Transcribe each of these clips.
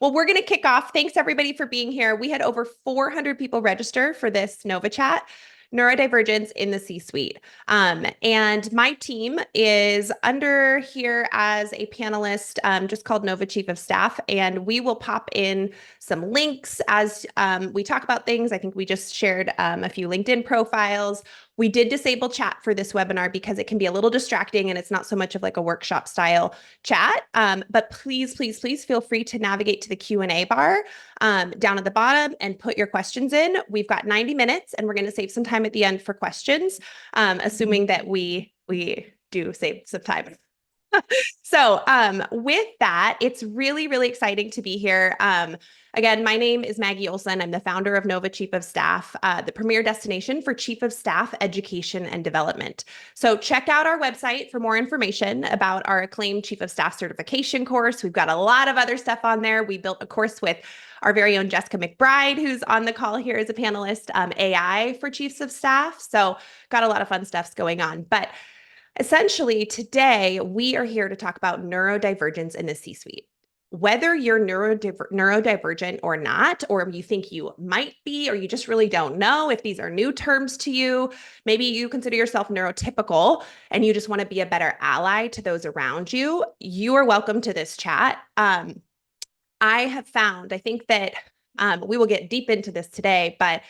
Well, we're going to kick off. Thanks everybody for being here. We had over 400 people register for this Nova Chat, Neurodivergence in the C-suite. And my team is under here as a panelist, just called Nova Chief of Staff. And we will pop in some links as we talk about things. I think we just shared a few LinkedIn profiles. We did disable chat for this webinar because it can be a little distracting and it's not so much of like a workshop style chat. But please, please, please feel free to navigate to the Q&A bar down at the bottom and put your questions in. We've got 90 minutes and we're going to save some time at the end for questions, assuming that we do save some time. So with that, it's really, really exciting to be here. Again, my name is Maggie Olson. I'm the founder of Nova Chief of Staff, the premier destination for Chief of Staff education and development. So check out our website for more information about our acclaimed Chief of Staff certification course. We've got a lot of other stuff on there. We built a course with our very own Jessica McBride, who's on the call here as a panelist, AI for Chiefs of Staff. So got a lot of fun stuffs going on. But essentially, today we are here to talk about neurodivergence in the C-suite. Whether you're neurodivergent or not, or you think you might be, or you just really don't know if these are new terms to you, maybe you consider yourself neurotypical and you just want to be a better ally to those around you, you are welcome to this chat. I have found, I think that we will get deep into this today, but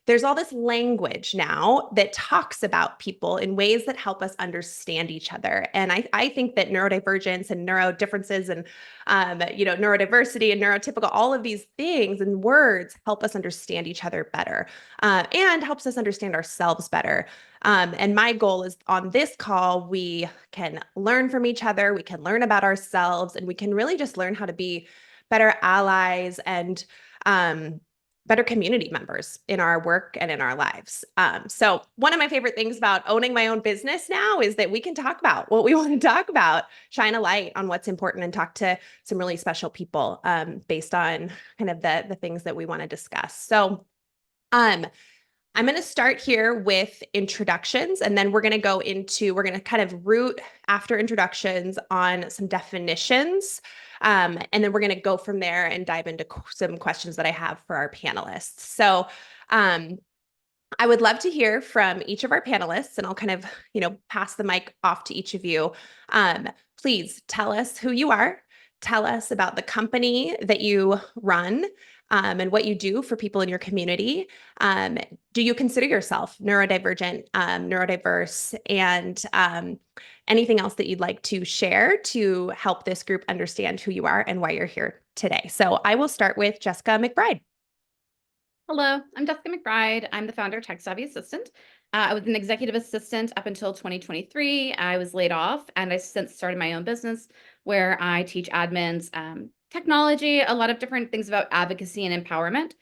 there's all this language now that talks about people in ways that help us understand each other. And I think that neurodivergence and neurodifferences and, neurodiversity and neurotypical, all of these things and words help us understand each other better and helps us understand ourselves better. And my goal is on this call, we can learn from each other, we can learn about ourselves, and we can really just learn how to be better allies and better community members in our work and in our lives. So one of my favorite things about owning my own business now is that we can talk about what we want to talk about, shine a light on what's important, and talk to some really special people based on kind of the things that we want to discuss. So I'm going to start here with introductions, and then we're going to kind of root after introductions on some definitions. And then we're going to go from there and dive into some questions that I have for our panelists. So I would love to hear from each of our panelists, and I'll kind of, pass the mic off to each of you. Please tell us who you are. Tell us about the company that you run and what you do for people in your community. Do you consider yourself neurodivergent, neurodiverse, and anything else that you'd like to share to help this group understand who you are and why you're here today? So I will start with Jessica McBride. Hello, I'm Jessica McBride. I'm the founder of Tech Savvy Assistant. I was an executive assistant up until 2023. I was laid off, and I since started my own business where I teach admins technology, a lot of different things about advocacy and empowerment.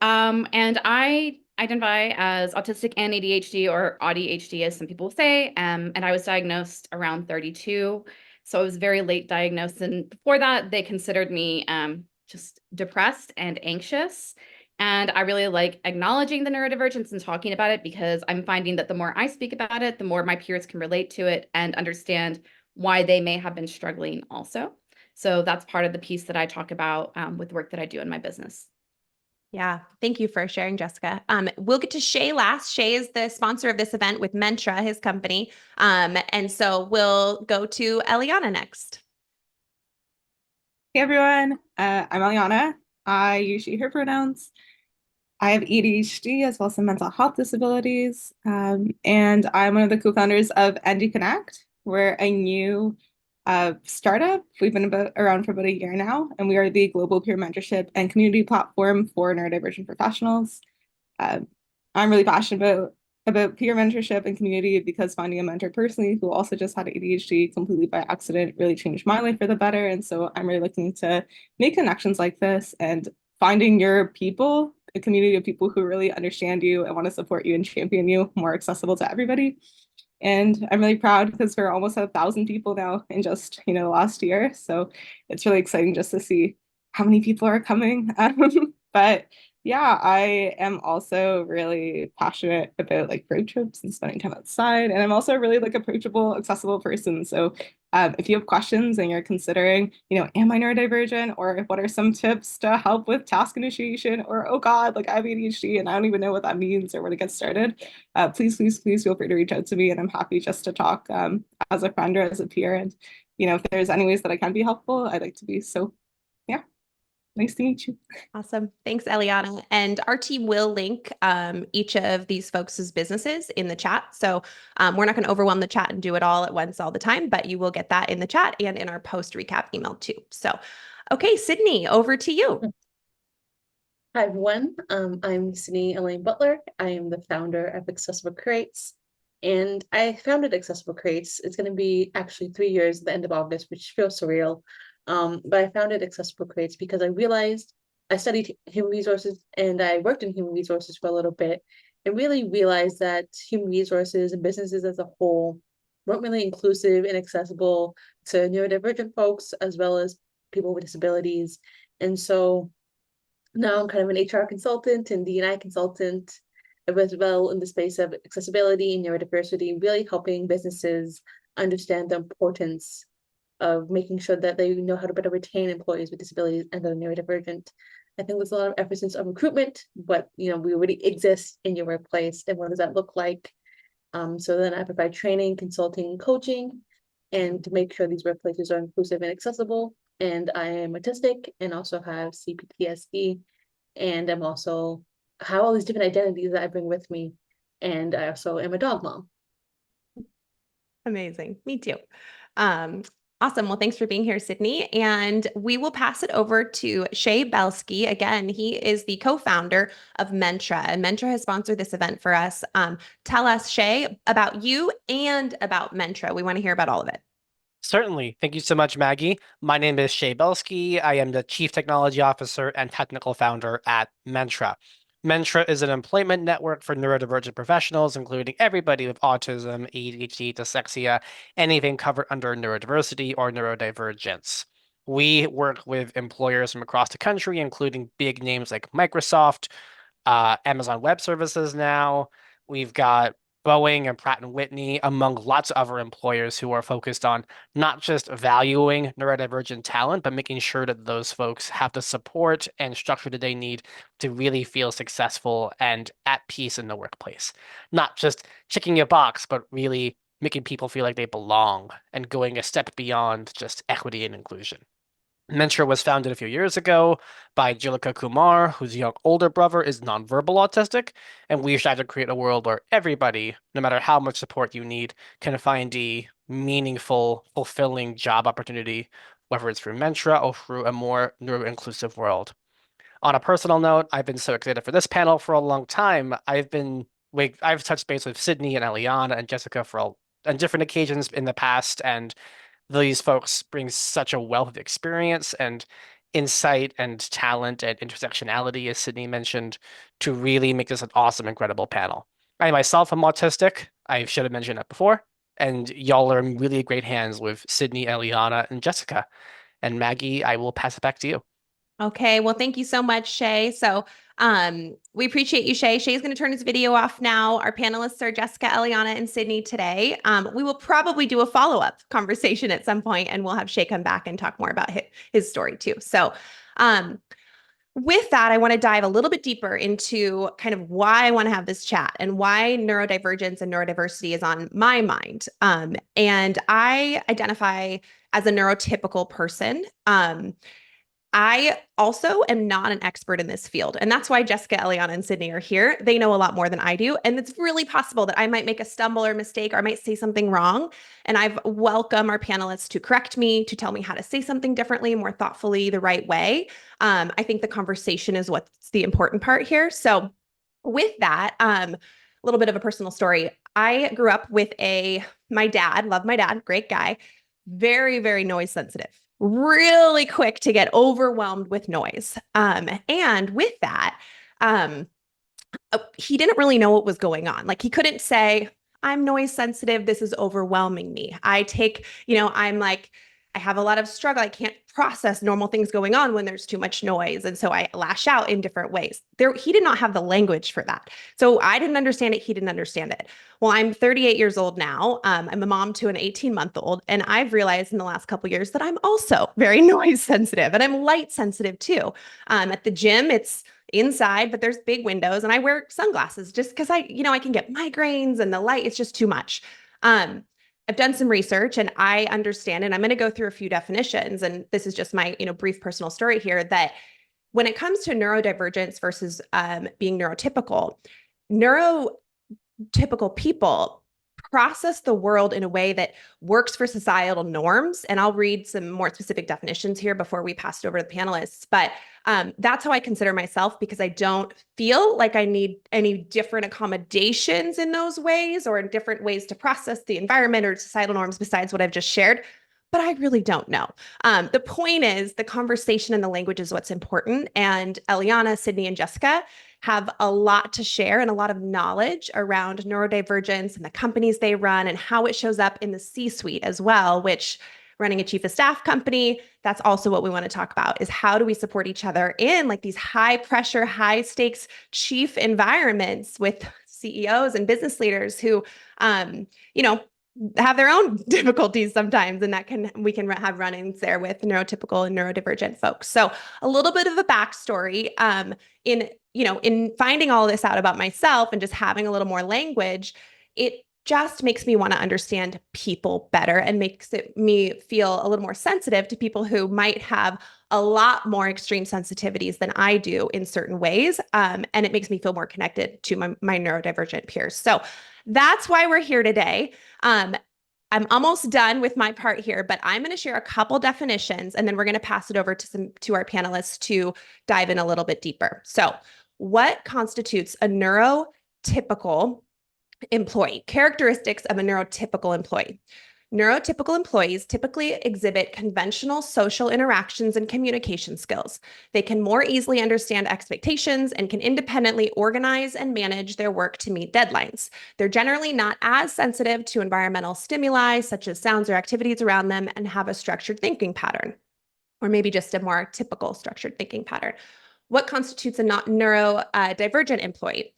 And I identify as autistic and ADHD, or ADHD as some people say, and I was diagnosed around 32. So I was very late diagnosed. And before that, they considered me just depressed and anxious. And I really like acknowledging the neurodivergence and talking about it, because I'm finding that the more I speak about it, the more my peers can relate to it and understand why they may have been struggling also. So that's part of the piece that I talk about with work that I do in my business. Yeah, thank you for sharing, Jessica. We'll get to Shay last. Shay is the sponsor of this event with Mentra, his company. And so we'll go to Eliana next. Hey everyone, I'm Eliana. I use she, her pronouns. I have ADHD as well as some mental health disabilities. And I'm one of the co-founders of ND Connect. We're a new startup. We've been around for about a year now, and we are the global peer mentorship and community platform for neurodivergent professionals. I'm really passionate about peer mentorship and community, because finding a mentor personally who also just had ADHD completely by accident really changed my life for the better. And so I'm really looking to make connections like this and finding your people, a community of people who really understand you and want to support you and champion you, more accessible to everybody. And I'm really proud because we're almost at 1,000 people now in just, the last year. So it's really exciting just to see how many people are coming. But yeah, I am also really passionate about like road trips and spending time outside. And I'm also a really like approachable, accessible person. So If you have questions and you're considering, am I neurodivergent, or what are some tips to help with task initiation, or oh God, like I have ADHD and I don't even know what that means or where to get started, please, please, please feel free to reach out to me, and I'm happy just to talk as a friend or as a peer. And if there's any ways that I can be helpful, I'd like to be. So yeah, nice to meet you. Awesome. Thanks, Eliana. And our team will link each of these folks' businesses in the chat. So we're not going to overwhelm the chat and do it all at once all the time, but you will get that in the chat and in our post recap email too. So, okay, Sydney, over to you. Hi, everyone. I'm Sydney Elaine Butler. I am the founder of Accessible Crates, and I founded Accessible Crates. It's going to be actually 3 years at the end of August, which feels surreal. But I founded Accessible Crates because I realized I studied human resources and I worked in human resources for a little bit, and really realized that human resources and businesses as a whole weren't really inclusive and accessible to neurodivergent folks as well as people with disabilities. And so now I'm kind of an HR consultant and D&I consultant as well in the space of accessibility and neurodiversity, really helping businesses understand the importance of making sure that they know how to better retain employees with disabilities and that are neurodivergent. I think there's a lot of emphasis on recruitment, but we already exist in your workplace, and what does that look like? So then I provide training, consulting, coaching, and to make sure these workplaces are inclusive and accessible. And I am autistic and also have CPTSD, and I'm also have all these different identities that I bring with me. And I also am a dog mom. Amazing. Me too. Awesome. Well, thanks for being here, Sydney. And we will pass it over to Shay Belsky. Again, he is the co-founder of Mentra, and Mentra has sponsored this event for us. Tell us, Shay, about you and about Mentra. We want to hear about all of it. Certainly. Thank you so much, Maggie. My name is Shay Belsky. I am the Chief Technology Officer and Technical Founder at Mentra. Mentra is an employment network for neurodivergent professionals, including everybody with autism, ADHD, dyslexia, anything covered under neurodiversity or neurodivergence. We work with employers from across the country, including big names like Microsoft, Amazon Web Services now. We've got Boeing and Pratt & Whitney, among lots of other employers who are focused on not just valuing neurodivergent talent, but making sure that those folks have the support and structure that they need to really feel successful and at peace in the workplace. Not just checking a box, but really making people feel like they belong and going a step beyond just equity and inclusion. Mentra was founded a few years ago by Jilika Kumar, whose young older brother is nonverbal autistic, and we strive to create a world where everybody, no matter how much support you need, can find a meaningful, fulfilling job opportunity, whether it's through Mentra or through a more neuro-inclusive world. On a personal note, I've been so excited for this panel for a long time. I've touched base with Sydney and Eliana and Jessica on different occasions in the past, and these folks bring such a wealth of experience and insight and talent and intersectionality, as Sydney mentioned, to really make this an awesome, incredible panel. I myself am autistic. I should have mentioned that before. And y'all are in really great hands with Sydney, Eliana, and Jessica. And Maggie, I will pass it back to you. Okay, well, thank you so much, Shay. So we appreciate you, Shay. Shay's going to turn his video off now. Our panelists are Jessica, Eliana, and Sydney today. We will probably do a follow-up conversation at some point, and we'll have Shay come back and talk more about his story too. So with that, I want to dive a little bit deeper into kind of why I want to have this chat and why neurodivergence and neurodiversity is on my mind. And I identify as a neurotypical person. I also am not an expert in this field. And that's why Jessica, Eliana, and Sydney are here. They know a lot more than I do. And it's really possible that I might make a stumble or mistake, or I might say something wrong. And I've welcomed our panelists to correct me, to tell me how to say something differently, more thoughtfully, the right way. I think the conversation is what's the important part here. So with that, a little bit of a personal story. I grew up with my dad, love my dad, great guy, very, very noise sensitive, really quick to get overwhelmed with noise. And with that, he didn't really know what was going on. Like he couldn't say, I'm noise sensitive. This is overwhelming me. I'm like, I have a lot of struggle. I can't process normal things going on when there's too much noise. And so I lash out in different ways. He did not have the language for that. So I didn't understand it. He didn't understand it. Well, I'm 38 years old now. I'm a mom to an 18-month-old. And I've realized in the last couple of years that I'm also very noise sensitive and I'm light sensitive too. At the gym, it's inside, but there's big windows and I wear sunglasses just because I can get migraines and the light, it's just too much. I've done some research and I understand, and I'm going to go through a few definitions. And this is just my, brief personal story here, that when it comes to neurodivergence versus being neurotypical people process the world in a way that works for societal norms. And I'll read some more specific definitions here before we pass it over to the panelists. But that's how I consider myself, because I don't feel like I need any different accommodations in those ways or in different ways to process the environment or societal norms besides what I've just shared. But I really don't know. The point is the conversation and the language is what's important. And Eliana, Sydney, and Jessica have a lot to share and a lot of knowledge around neurodivergence and the companies they run and how it shows up in the C-suite as well, which running a chief of staff company, that's also what we want to talk about, is how do we support each other in like these high pressure, high stakes chief environments with CEOs and business leaders who, have their own difficulties sometimes, and we can have run-ins there with neurotypical and neurodivergent folks. So a little bit of a backstory in finding all this out about myself and just having a little more language, it just makes me want to understand people better and makes me feel a little more sensitive to people who might have a lot more extreme sensitivities than I do in certain ways. And it makes me feel more connected to my neurodivergent peers. So that's why we're here today. I'm almost done with my part here, but I'm going to share a couple definitions and then we're going to pass it over to our panelists to dive in a little bit deeper. So what constitutes a neurotypical employee? Characteristics of a neurotypical employee. Neurotypical employees typically exhibit conventional social interactions and communication skills. They can more easily understand expectations and can independently organize and manage their work to meet deadlines. They're generally not as sensitive to environmental stimuli, such as sounds or activities around them, and have a structured thinking pattern, or maybe just a more typical structured thinking pattern. What constitutes a neurodivergent employee?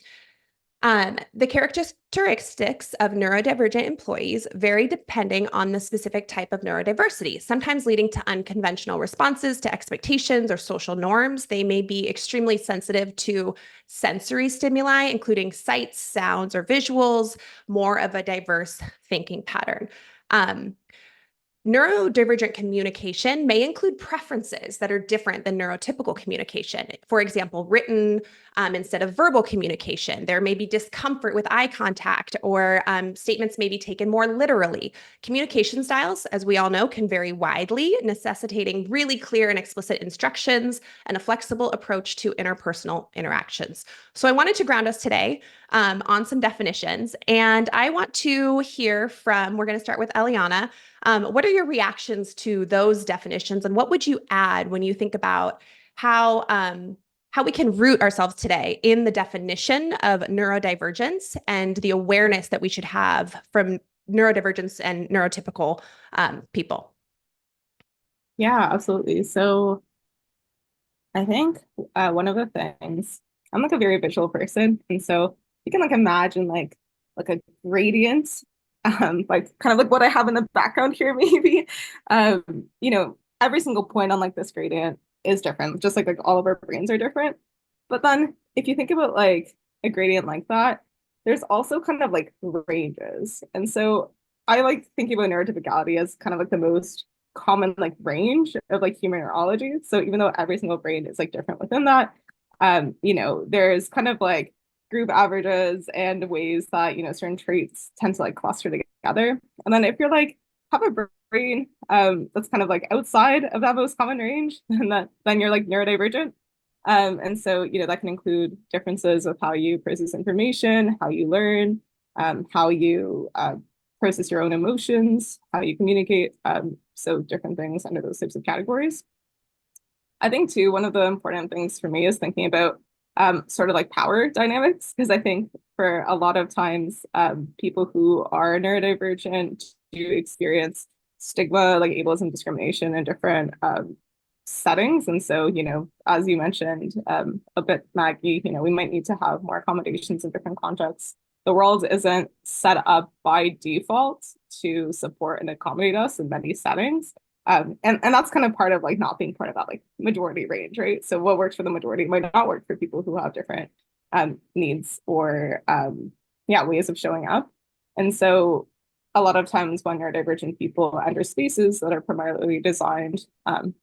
The characteristics of neurodivergent employees vary depending on the specific type of neurodiversity, sometimes leading to unconventional responses to expectations or social norms. They may be extremely sensitive to sensory stimuli, including sights, sounds, or visuals, more of a diverse thinking pattern. Neurodivergent communication may include preferences that are different than neurotypical communication. For example, written instead of verbal communication. There may be discomfort with eye contact, or statements may be taken more literally. Communication styles, as we all know, can vary widely, necessitating really clear and explicit instructions and a flexible approach to interpersonal interactions. So I wanted to ground us today on some definitions, and I want to hear we're going to start with Eliana. What are your reactions to those definitions, and what would you add when you think about how we can root ourselves today in the definition of neurodivergence and the awareness that we should have from neurodivergence and neurotypical people? Yeah, absolutely. So I think one of the things, I'm like a very visual person, and so you can like imagine like a gradient, like kind of like what I have in the background here, maybe. Every single point on like this gradient is different, just like all of our brains are different. But then if you think about like a gradient like that, there's also kind of like ranges. And so I like thinking about neurotypicality as kind of like the most common like range of like human neurology. So even though every single brain is like different within that, there's kind of like group averages and ways that certain traits tend to like cluster together. And then if you're like have a brain that's kind of like outside of that most common range, then you're like neurodivergent. And so that can include differences of how you process information, how you learn, how you process your own emotions, how you communicate. So different things under those types of categories. I think too, one of the important things for me is thinking about sort of like power dynamics, because I think for a lot of times people who are neurodivergent do experience stigma, like ableism, discrimination in different settings. And so, as you mentioned a bit, Maggie, we might need to have more accommodations in different contexts. The world isn't set up by default to support and accommodate us in many settings. And that's kind of part of like not being part of that like majority range, right? So what works for the majority might not work for people who have different needs or ways of showing up. And so a lot of times when neurodivergent people enter spaces that are primarily designed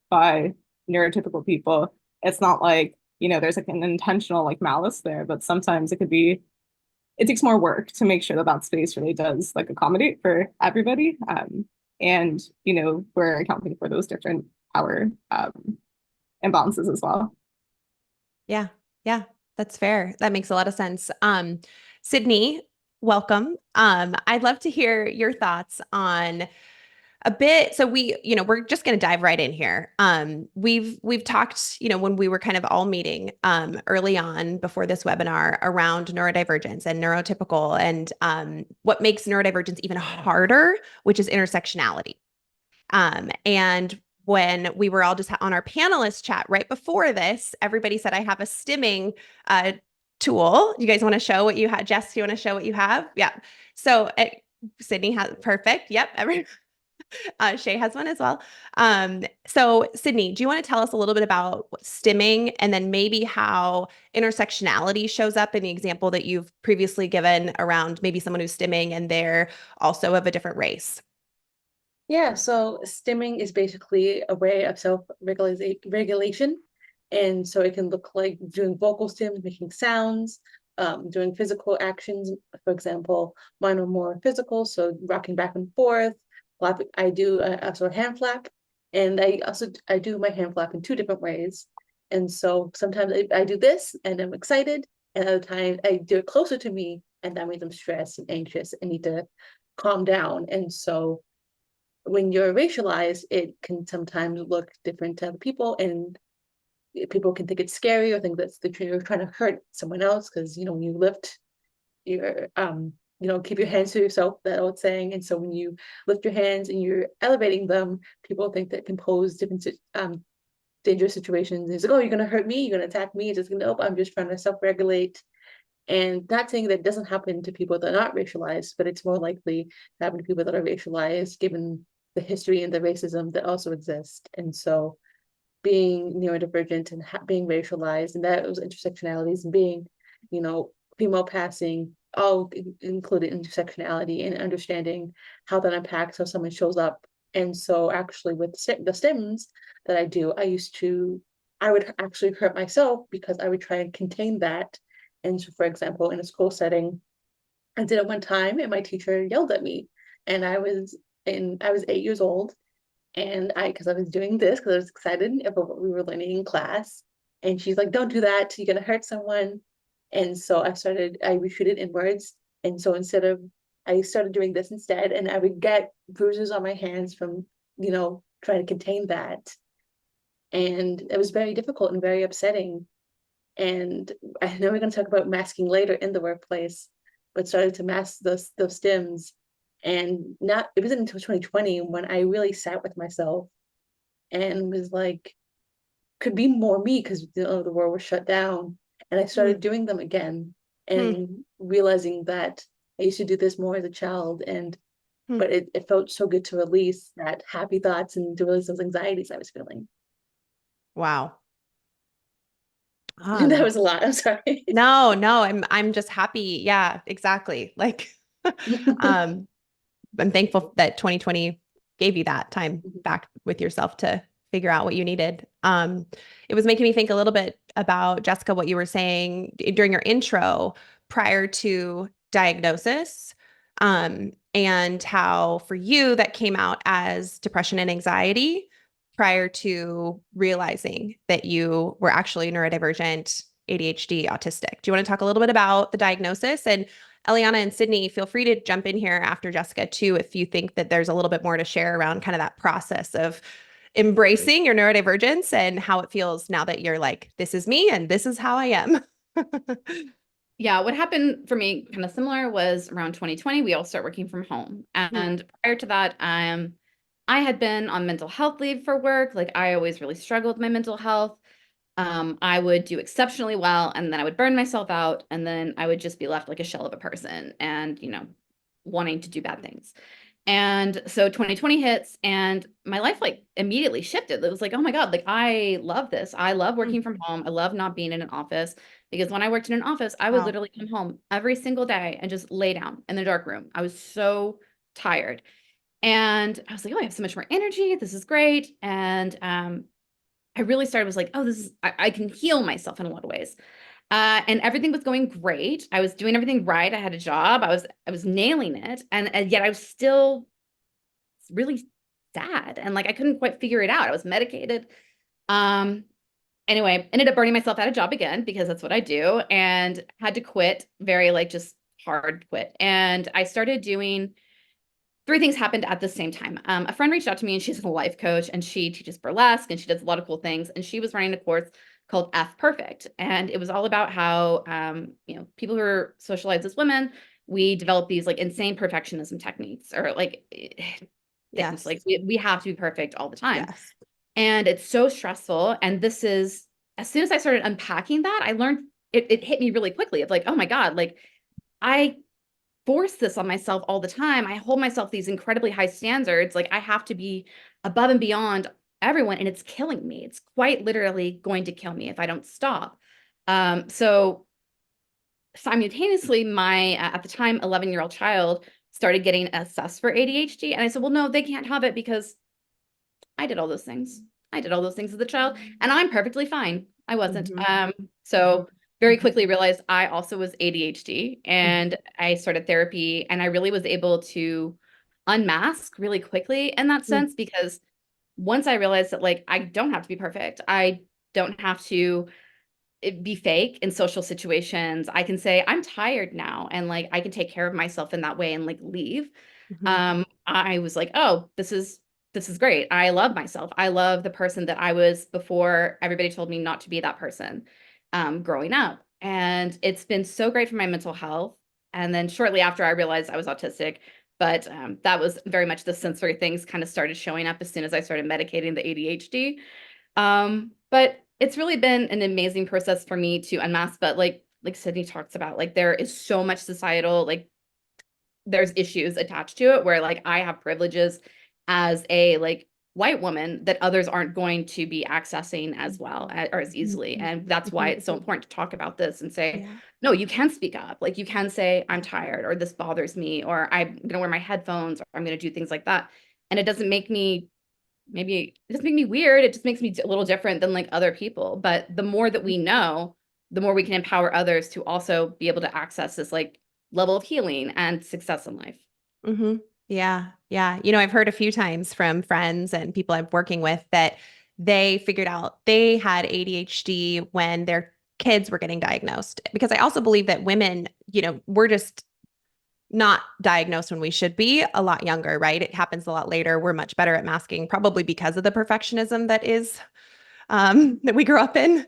by neurotypical people, it's not like, there's like an intentional like malice there, but sometimes it takes more work to make sure that that space really does like accommodate for everybody. And, we're accounting for those different power imbalances as well. Yeah, that's fair. That makes a lot of sense. Sydney, welcome. I'd love to hear your thoughts on a bit. So we're just going to dive right in here. We've talked, when we were kind of all meeting early on before this webinar around neurodivergence and neurotypical and what makes neurodivergence even harder, which is intersectionality. And when we were all just on our panelist chat right before this, everybody said, I have a stimming tool. You guys want to show what you have? Jess, do you want to show what you have? Yeah. So Sydney has, perfect. Yep. Shay has one as well. So Sydney, do you want to tell us a little bit about stimming and then maybe how intersectionality shows up in the example that you've previously given around maybe someone who's stimming and they're also of a different race? Yeah, so stimming is basically a way of self-regulation. And so it can look like doing vocal stims, making sounds, doing physical actions. For example, mine are more physical, so rocking back and forth. I do also a hand flap, and I do my hand flap in two different ways. And so sometimes I do this and I'm excited, and other times I do it closer to me, and that means I'm stressed and anxious and need to calm down. And so when you're racialized, it can sometimes look different to other people, and people can think it's scary or think that's you're trying to hurt someone else because when you lift your keep your hands to yourself, that old saying. And so when you lift your hands and you're elevating them, people think that can pose different dangerous situations. It's like, oh, you're gonna hurt me, you're gonna attack me. It's just gonna, nope, I'm just trying to self-regulate. And not saying that doesn't happen to people that are not racialized, but it's more likely to happen to people that are racialized given the history and the racism that also exist. And so being neurodivergent and being racialized, and that was intersectionalities, and being, female passing, all included intersectionality and understanding how that impacts how someone shows up. And so actually with the stims that I do, I would actually hurt myself because I would try and contain that. And so, for example, in a school setting, I did it one time and my teacher yelled at me, and I was 8 years old, and because I was doing this because I was excited about what we were learning in class. And she's like, don't do that, you're gonna hurt someone. And so I retreated inwards. And so I started doing this instead, and I would get bruises on my hands from, trying to contain that. And it was very difficult and very upsetting. And I know we're going to talk about masking later in the workplace, but started to mask those stims. And it wasn't until 2020 when I really sat with myself and was like, could be more me because the world was shut down. And I started doing them again and realizing that I used to do this more as a child. But it felt so good to release that happy thoughts and to release those anxieties I was feeling. Wow. That was a lot. I'm sorry. No, I'm just happy. Yeah, exactly. Like, I'm thankful that 2020 gave you that time back with yourself to figure out what you needed. It was making me think a little bit about, Jessica, what you were saying during your intro prior to diagnosis, and how for you that came out as depression and anxiety prior to realizing that you were actually neurodivergent, ADHD, autistic. Do you want to talk a little bit about the diagnosis? And Eliana and Sydney, feel free to jump in here after Jessica too, if you think that there's a little bit more to share around kind of that process of embracing your neurodivergence and how it feels now that you're like, this is me and this is how I am. Yeah, what happened for me kind of similar was around 2020, we all start working from home. And prior to that, I had been on mental health leave for work. Like I always really struggled with my mental health. I would do exceptionally well, and then I would burn myself out, and then I would just be left like a shell of a person and, wanting to do bad things. And so 2020 hits and my life like immediately shifted. It was like, oh my God, like I love this. I love working from home. I love not being in an office because when I worked in an office, I would Wow. literally come home every single day and just lay down in the dark room. I was so tired. And I was like, oh, I have so much more energy. This is great. And I really started was like, oh, I can heal myself in a lot of ways. And everything was going great. I was doing everything right. I had a job. I was nailing it. And yet I was still really sad. And like I couldn't quite figure it out. I was medicated. Um, anyway, ended up burning myself out of job again because that's what I do, and had to quit, very like just hard quit. And I started doing three things happened at the same time. A friend reached out to me and she's a life coach and she teaches burlesque and she does a lot of cool things. And she was running a course called F Perfect. And it was all about how, people who are socialized as women, we develop these like insane perfectionism techniques or like things Yes. like we have to be perfect all the time. Yes. And it's so stressful. And this is, as soon as I started unpacking that, I learned it hit me really quickly of like, oh my God, like I force this on myself all the time. I hold myself these incredibly high standards. Like I have to be above and beyond everyone, and it's killing me. It's quite literally going to kill me if I don't stop. So simultaneously, my at the time 11-year-old child started getting assessed for ADHD, and I said, well, no, they can't have it because I did all those things. I did all those things as a child, and I'm perfectly fine. I wasn't. So very quickly realized I also was ADHD, and I started therapy, and I really was able to unmask really quickly in that sense, because once I realized that like I don't have to be perfect, I don't have to be fake in social situations. I can say I'm tired now, and like I can take care of myself in that way and like leave. I was like, oh, this is great. I love myself. I love the person that I was before everybody told me not to be that person, growing up. And it's been so great for my mental health. And then shortly after I realized I was autistic, but that was very much the sensory things kind of started showing up as soon as I started medicating the ADHD. But it's really been an amazing process for me to unmask. But like Sydney talks about, like there is so much societal, like there's issues attached to it where like I have privileges as a like white woman that others aren't going to be accessing as well or as easily. And that's why it's so important to talk about this and say, no, you can speak up. Like you can say, I'm tired, or this bothers me, or I'm going to wear my headphones, or I'm going to do things like that. And it doesn't make me, maybe it doesn't make me weird. It just makes me a little different than like other people. But the more that we know, the more we can empower others to also be able to access this like level of healing and success in life. Yeah. Yeah. I've heard a few times from friends and people I'm working with that they figured out they had ADHD when their kids were getting diagnosed. Because I also believe that women, we're just not diagnosed when we should be a lot younger, right? It happens a lot later. We're much better at masking, probably because of the perfectionism that is that we grew up in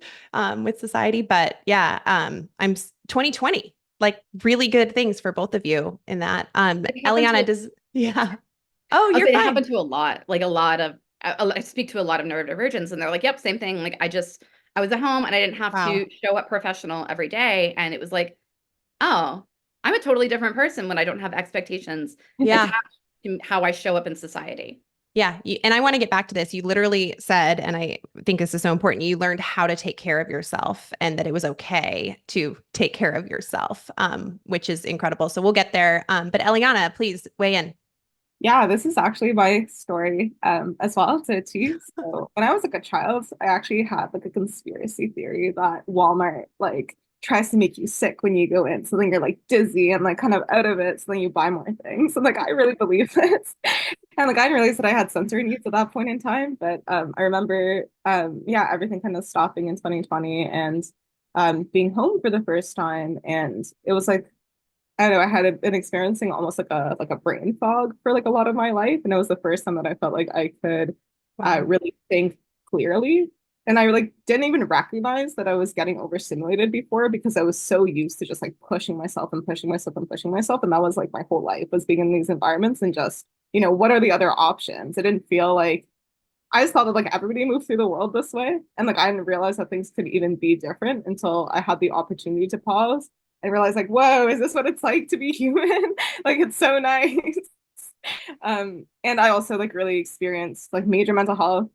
with society. But yeah, I'm 2020, like really good things for both of you in that. Eliana, yeah. Oh, you're It fine. happened to a lot, like a lot of, I speak to a lot of neurodivergents and they're like, yep, same thing. Like I was at home and I didn't have to show up professional every day. And it was like, oh, I'm a totally different person when I don't have expectations attached to how I show up in society. Yeah. And I want to get back to this. You literally said, and I think this is so important, you learned how to take care of yourself and that it was okay to take care of yourself, which is incredible. So we'll get there. But Eliana, please weigh in. Yeah, this is actually my story as well. So when I was like a child, I actually had like a conspiracy theory that Walmart like tries to make you sick when you go in. So then you're like dizzy and like kind of out of it. So then you buy more things. And like I really believe this. And like I didn't realize that I had sensory needs at that point in time. But I remember everything kind of stopping in 2020 and being home for the first time. And it was like I don't know, I had been experiencing almost like a brain fog for like a lot of my life. And it was the first time that I felt like I could really think clearly. And I like didn't even recognize that I was getting overstimulated before because I was so used to just like pushing myself and pushing myself and pushing myself. And that was like my whole life was being in these environments and just what are the other options? It didn't feel like I just thought that like everybody moved through the world this way. And like I didn't realize that things could even be different until I had the opportunity to pause and realize like, whoa, is this what it's like to be human? Like it's so nice. And I also like really experienced like major mental health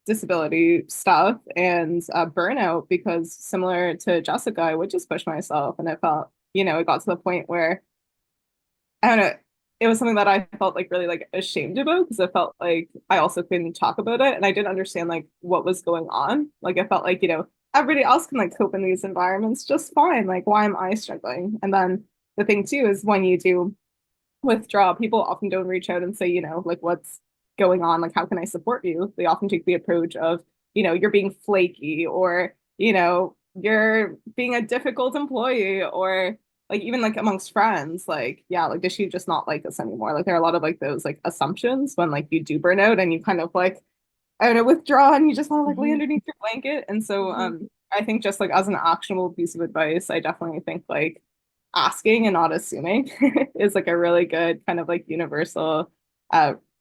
disability stuff and burnout because similar to Jessica, I would just push myself and I felt, it got to the point where I don't know. It was something that I felt like really like ashamed about because I felt like I also couldn't talk about it and I didn't understand like what was going on. Like I felt like, everybody else can like cope in these environments just fine. Like why am I struggling? And then the thing too is when you do withdraw, people often don't reach out and say, like what's going on? Like how can I support you? They often take the approach of, you're being flaky or, you're being a difficult employee or like even like amongst friends, like, yeah, like does she just not like us anymore? Like there are a lot of like those like assumptions when like you do burn out and you kind of like, I don't know, withdraw and you just want to like lay underneath your blanket. And so I think just like as an actionable piece of advice, I definitely think like asking and not assuming is like a really good kind of like universal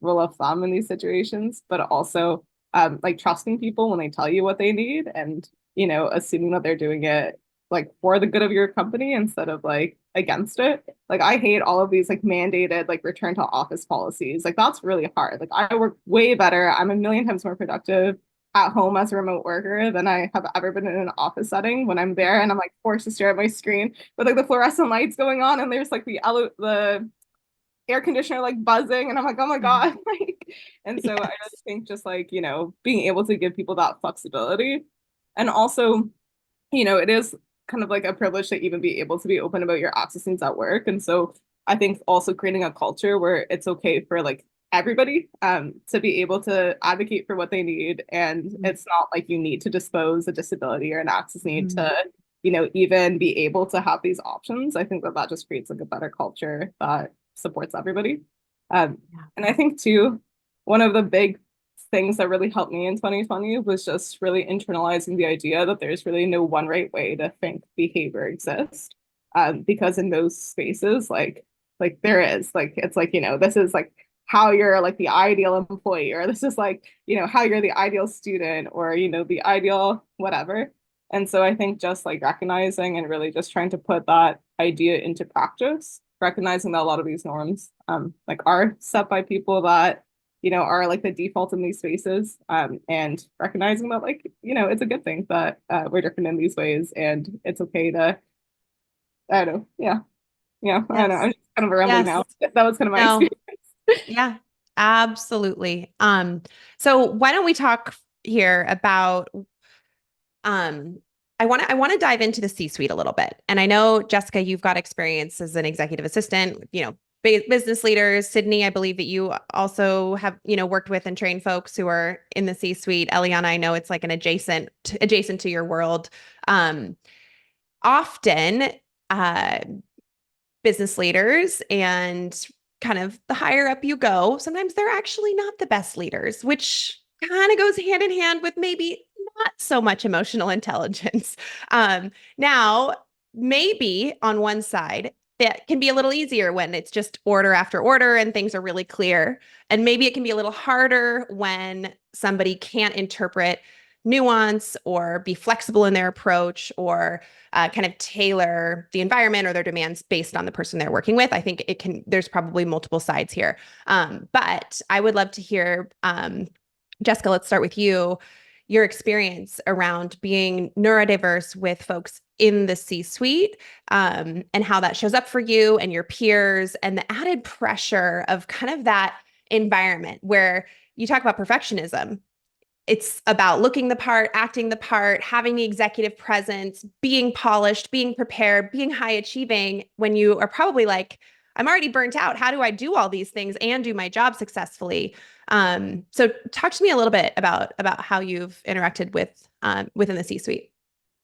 rule of thumb in these situations, but also like trusting people when they tell you what they need and assuming that they're doing it like for the good of your company instead of like against it. Like I hate all of these like mandated like return to office policies. Like that's really hard. Like I work way better. I'm a million times more productive at home as a remote worker than I have ever been in an office setting when I'm there and I'm like forced to stare at my screen with like the fluorescent lights going on and there's like the air conditioner like buzzing and I'm like, oh my God. Like, and so I just think just like, being able to give people that flexibility and also, it is kind of like a privilege to even be able to be open about your access needs at work. And so I think also creating a culture where it's okay for like everybody to be able to advocate for what they need. And it's not like you need to disclose a disability or an access need to, even be able to have these options. I think that that just creates like a better culture that supports everybody. And I think too, one of the big things that really helped me in 2020 was just really internalizing the idea that there's really no one right way to think behavior exists. Because in those spaces, like there is, like it's like, this is like how you're like the ideal employee, or this is like, how you're the ideal student, or the ideal whatever. And so I think just like recognizing and really just trying to put that idea into practice, recognizing that a lot of these norms like are set by people that are like the default in these spaces, and recognizing that like, it's a good thing that we're different in these ways and it's okay to, I don't know, yeah. I don't know, I'm just kind of rambling now. That was kind of my experience. Yeah, absolutely. So why don't we talk here about, I want to dive into the C-suite a little bit. And I know, Jessica, you've got experience as an executive assistant, business leaders. Sydney, I believe that you also have, worked with and trained folks who are in the C-suite. Eliana, I know it's like an adjacent to your world. Often, business leaders and kind of the higher up you go, sometimes they're actually not the best leaders, which kind of goes hand in hand with maybe not so much emotional intelligence. Now, maybe on one side, that can be a little easier when it's just order after order and things are really clear. And maybe it can be a little harder when somebody can't interpret nuance or be flexible in their approach or kind of tailor the environment or their demands based on the person they're working with. I think there's probably multiple sides here. But I would love to hear, Jessica, let's start with you, your experience around being neurodiverse with folks in the C-suite, and how that shows up for you and your peers, and the added pressure of kind of that environment where you talk about perfectionism. It's about looking the part, acting the part, having the executive presence, being polished, being prepared, being high achieving when you are probably like, I'm already burnt out. How do I do all these things and do my job successfully? So talk to me a little bit about how you've interacted with within the C-suite.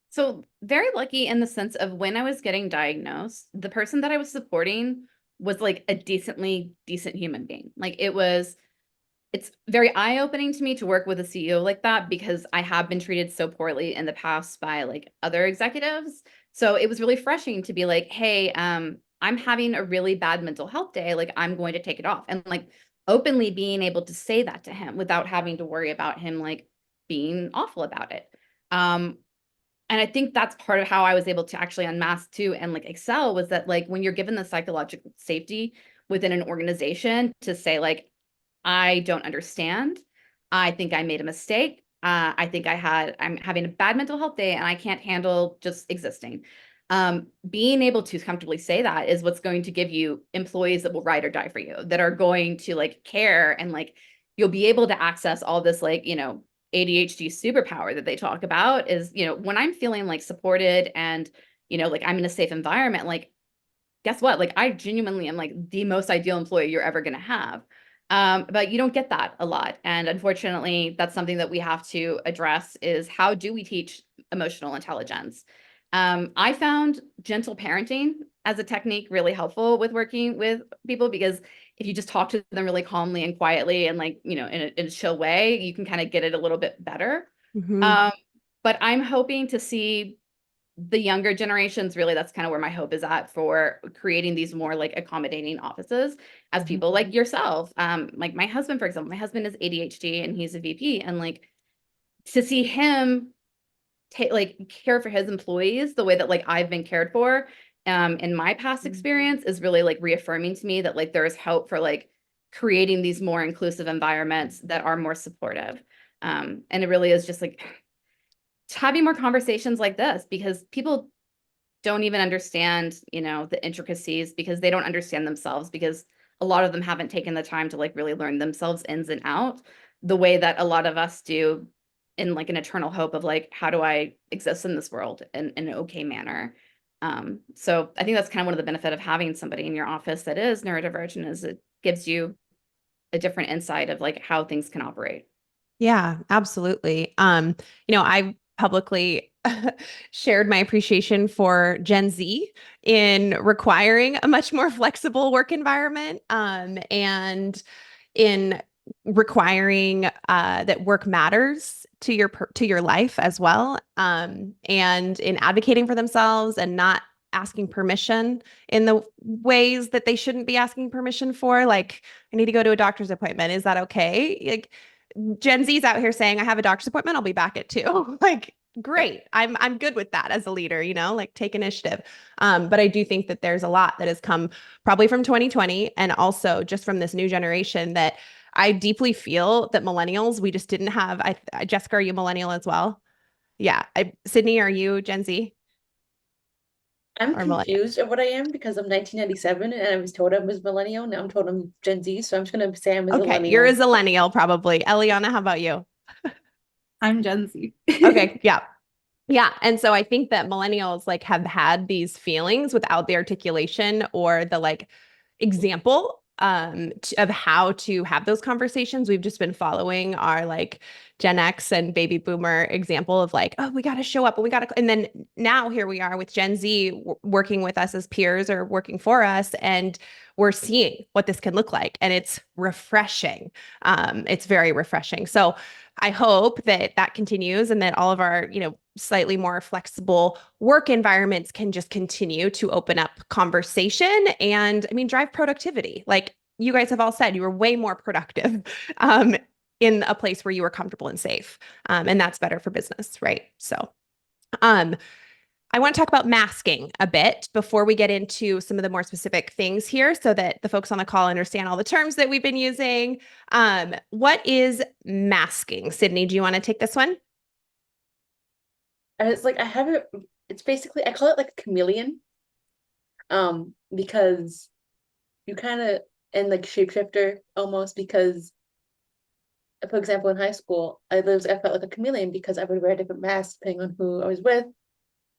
So very lucky in the sense of when I was getting diagnosed, the person that I was supporting was like a decent human being. Like it's very eye-opening to me to work with a CEO like that because I have been treated so poorly in the past by like other executives. So it was really refreshing to be like, hey, I'm having a really bad mental health day, like I'm going to take it off. And like openly being able to say that to him without having to worry about him like being awful about it. And I think that's part of how I was able to actually unmask too and like excel, was that like when you're given the psychological safety within an organization to say like, I don't understand. I think I made a mistake. I think I'm having a bad mental health day and I can't handle just existing. Being able to comfortably say that is what's going to give you employees that will ride or die for you, that are going to like care, and like you'll be able to access all this like, ADHD superpower that they talk about is, when I'm feeling like supported and, like I'm in a safe environment, like guess what? Like I genuinely am like the most ideal employee you're ever going to have. But you don't get that a lot. And unfortunately, that's something that we have to address, is how do we teach emotional intelligence? I found gentle parenting as a technique really helpful with working with people, because if you just talk to them really calmly and quietly and like, in a chill way, you can kind of get it a little bit better. But I'm hoping to see the younger generations, really, that's kind of where my hope is at for creating these more like accommodating offices as people like yourself. Like my husband, for example, my husband is ADHD and he's a VP, and like to see him care for his employees the way that like I've been cared for in my past experience is really like reaffirming to me that like there is hope for like creating these more inclusive environments that are more supportive. And it really is just like having more conversations like this, because people don't even understand, the intricacies, because they don't understand themselves, because a lot of them haven't taken the time to like really learn themselves ins and out the way that a lot of us do, in like an eternal hope of like, how do I exist in this world in an okay manner? So I think that's kind of one of the benefit of having somebody in your office that is neurodivergent, is it gives you a different insight of like how things can operate. Yeah, absolutely. I publicly shared my appreciation for Gen Z in requiring a much more flexible work environment, and in requiring that work matters to your life as well, and in advocating for themselves and not asking permission in the ways that they shouldn't be asking permission for. Like, I need to go to a doctor's appointment. Is that okay? Like, Gen Z's out here saying, I have a doctor's appointment, I'll be back at 2. Like, great. I'm good with that as a leader, like take initiative. But I do think that there's a lot that has come probably from 2020 and also just from this new generation that I deeply feel that millennials, we just didn't have. Jessica, are you millennial as well? Yeah. Sydney, are you Gen Z I'm or millennial? confused of what I am because I'm 1997 and I was told I was millennial. Now I'm told I'm Gen Z, so I'm just gonna say I'm a Okay, you're millennial. a zillennial probably. Eliana, how about you? I'm Gen Z. Okay, yeah. Yeah. And so I think that millennials like have had these feelings without the articulation or the like example of how to have those conversations. We've just been following our like Gen X and baby boomer example of like, oh, we got to show up and and then now here we are with Gen Z working with us as peers or working for us, and we're seeing what this can look like, and it's refreshing. It's very refreshing. So I hope that that continues and that all of our, slightly more flexible work environments can just continue to open up conversation and, drive productivity. Like you guys have all said, you were way more productive in a place where you were comfortable and safe. And that's better for business, right? So, I want to talk about masking a bit before we get into some of the more specific things here so that the folks on the call understand all the terms that we've been using. What is masking? Sydney, do you want to take this one? And it's like it's basically I call it like a chameleon. Because you kind of and like shapeshifter almost because for example in high school I felt like a chameleon because I would wear different masks depending on who I was with.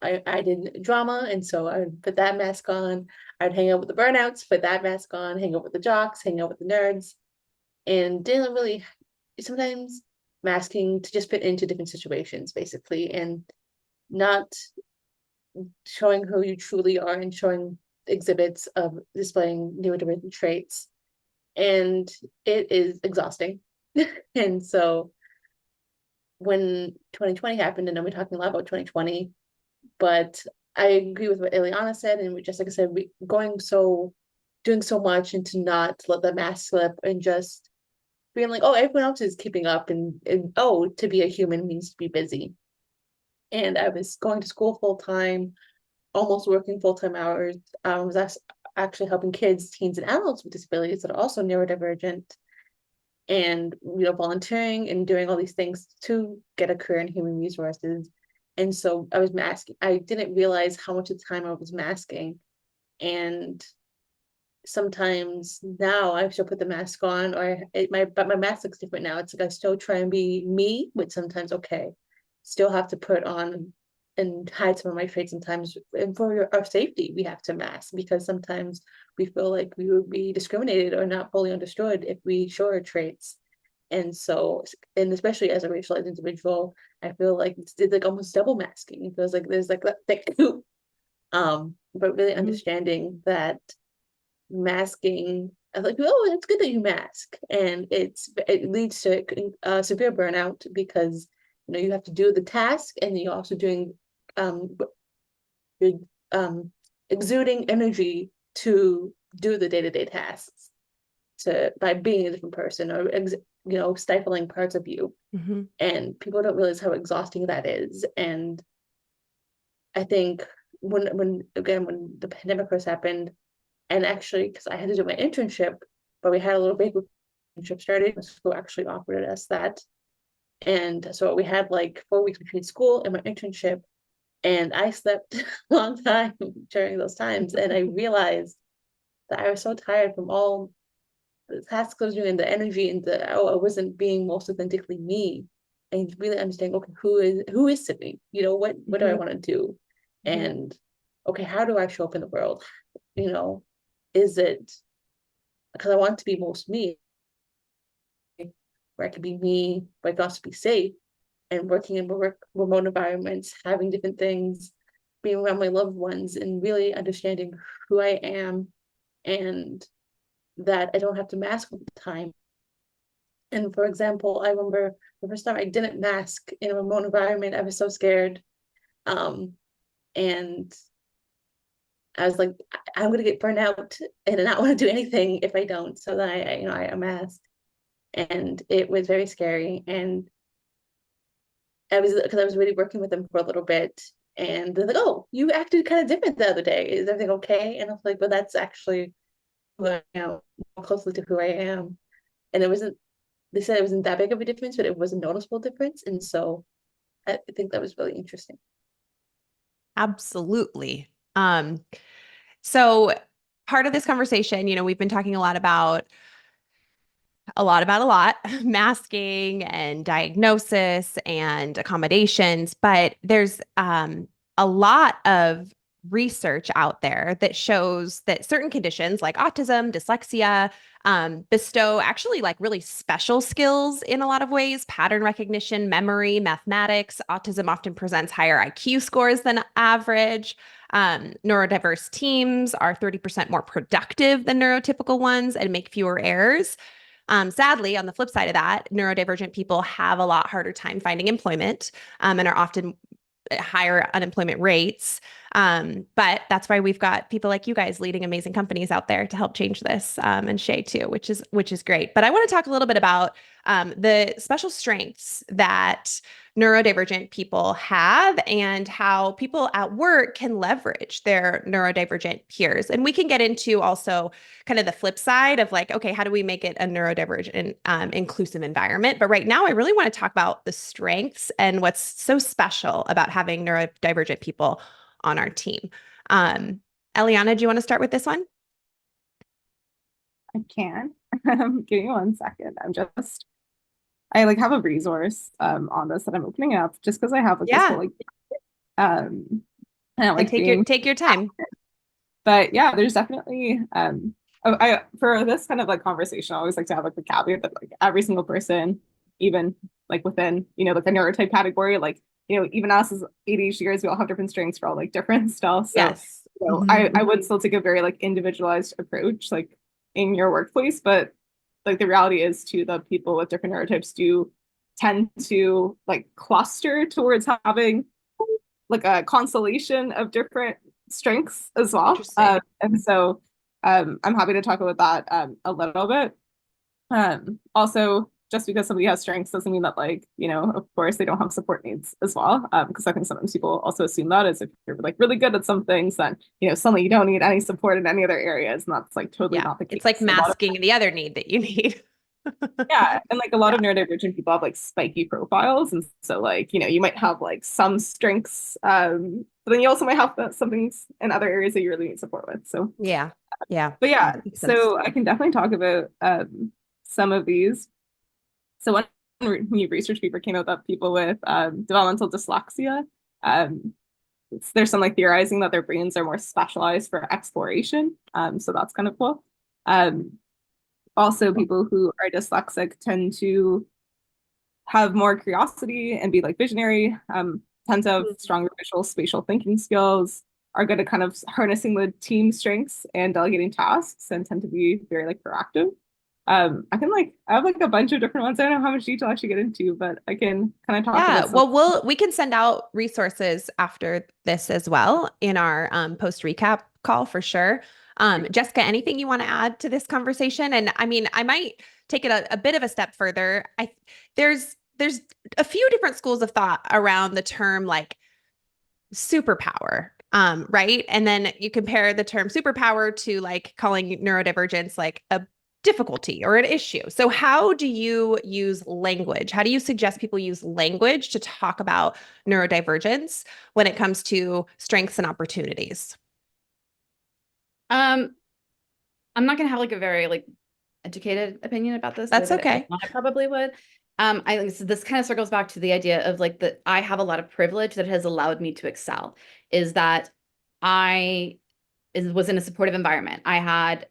I did drama, and so I would put that mask on. I'd hang out with the burnouts, put that mask on, hang out with the jocks, hang out with the nerds, and didn't really sometimes masking to just fit into different situations, basically, and not showing who you truly are and showing exhibits of displaying neurodivergent traits. And it is exhausting. And so when 2020 happened, and I'm talking a lot about 2020, but I agree with what Ileana said, and just like I said, doing so much and to not let the mask slip and just being like, oh, everyone else is keeping up, and oh, to be a human means to be busy. And I was going to school full time, almost working full time hours. I was actually helping kids, teens, and adults with disabilities that are also neurodivergent, and volunteering and doing all these things to get a career in human resources. And so I was masking. I didn't realize how much of the time I was masking, and sometimes now I still put the mask on, but my mask looks different now. It's like I still try and be me, but sometimes okay, still have to put on and hide some of my traits sometimes. And for our safety, we have to mask because sometimes we feel like we would be discriminated or not fully understood if we show our traits. And so, and especially as a racialized individual, I feel like it's like almost double masking. It feels like there's like that thick coop. But really understanding that masking, I was like, oh, it's good that you mask, and it leads to severe burnout because you have to do the task, and you're also doing you're exuding energy to do the day-to-day tasks by being a different person or stifling parts of you. And people don't realize how exhausting that is. And I think when the pandemic first happened, and actually, because I had to do my internship, but we had a little big internship started. The school actually offered us that. And so we had like 4 weeks between school and my internship. And I slept a long time during those times. And I realized that I was so tired from all the tasks I was doing and the energy and I wasn't being most authentically me. And really understanding, okay, who is Sydney? What do I want to do? And okay, how do I show up in the world? Is it because I want to be most me, where I can be me, but I can also be safe, and working in remote environments, having different things, being around my loved ones, and really understanding who I am, and that I don't have to mask all the time. And for example, I remember the first time I didn't mask in a remote environment, I was so scared. And I was like, I'm gonna get burned out and not want to do anything if I don't. So then I masked, and it was very scary. And because I was really working with them for a little bit, and they're like, "Oh, you acted kind of different the other day. Is everything okay?" And I was like, "But that's actually more closely to who I am." And it wasn't. They said it wasn't that big of a difference, but it was a noticeable difference. And so I think that was really interesting. Absolutely. So part of this conversation, we've been talking a lot about masking and diagnosis and accommodations, but there's a lot of research out there that shows that certain conditions like autism, dyslexia, bestow actually like really special skills in a lot of ways: pattern recognition, memory, mathematics. Autism often presents higher IQ scores than average. Neurodiverse teams are 30% more productive than neurotypical ones and make fewer errors. Sadly, on the flip side of that, neurodivergent people have a lot harder time finding employment and are often higher unemployment rates. But that's why we've got people like you guys leading amazing companies out there to help change this, and Shay too, which is great. But I want to talk a little bit about the special strengths that neurodivergent people have and how people at work can leverage their neurodivergent peers. And we can get into also kind of the flip side of like, okay, how do we make it a neurodivergent inclusive environment? But right now, I really want to talk about the strengths and what's so special about having neurodivergent people on our team. Eliana, do you want to start with this one? I can. Give me 1 second. I like have a resource on this that I'm opening up just because I have like this whole like I don't like take your time. But yeah, there's definitely I for this kind of like conversation, I always like to have like the caveat that like every single person, even like within, like the neurotype category, like, even us as ADHDers, we all have different strengths for all like different stuff. So, Yes. I would still take a very like individualized approach, like in your workplace, but like the reality is too that people with different neurotypes do tend to like cluster towards having like a constellation of different strengths as well. Interesting. And so I'm happy to talk about that a little bit. Also, just because somebody has strengths doesn't mean that, like, you know, of course they don't have support needs as well. Because I think sometimes people also assume that as if you're like really good at some things, then, you know, suddenly you don't need any support in any other areas. And that's like totally Yeah. not the case. It's like A lot of- masking the other need that you need. yeah. And like a lot Yeah. of neurodivergent people have like spiky profiles. And so like, you know, you might have like some strengths, but then you also might have some things in other areas that you really need support with. So Yeah. Yeah. but yeah, Makes sense. so I can definitely talk about some of these. So one new research paper came out that people with developmental dyslexia, there's some like theorizing that their brains are more specialized for exploration. So that's kind of cool. Also, people who are dyslexic tend to have more curiosity and be like visionary, tend to have stronger visual spatial thinking skills, are good at kind of harnessing the team strengths and delegating tasks, and tend to be very like proactive. I have like a bunch of different ones. I don't know how much detail I should get into, but I can kind of talk about some. Well, we can send out resources after this as well in our post recap call for sure. Jessica, anything you want to add to this conversation? And I mean, I might take it a bit of a step further. There's a few different schools of thought around the term like superpower, right? And then you compare the term superpower to like calling neurodivergence like a difficulty or an issue. So how do you use language? How do you suggest people use language to talk about neurodivergence when it comes to strengths and opportunities? I'm not gonna have like a very like educated opinion about this. That's the way that okay. I probably would. I think this kind of circles back to the idea of like that I have a lot of privilege that has allowed me to excel. Is that I was in a supportive environment. I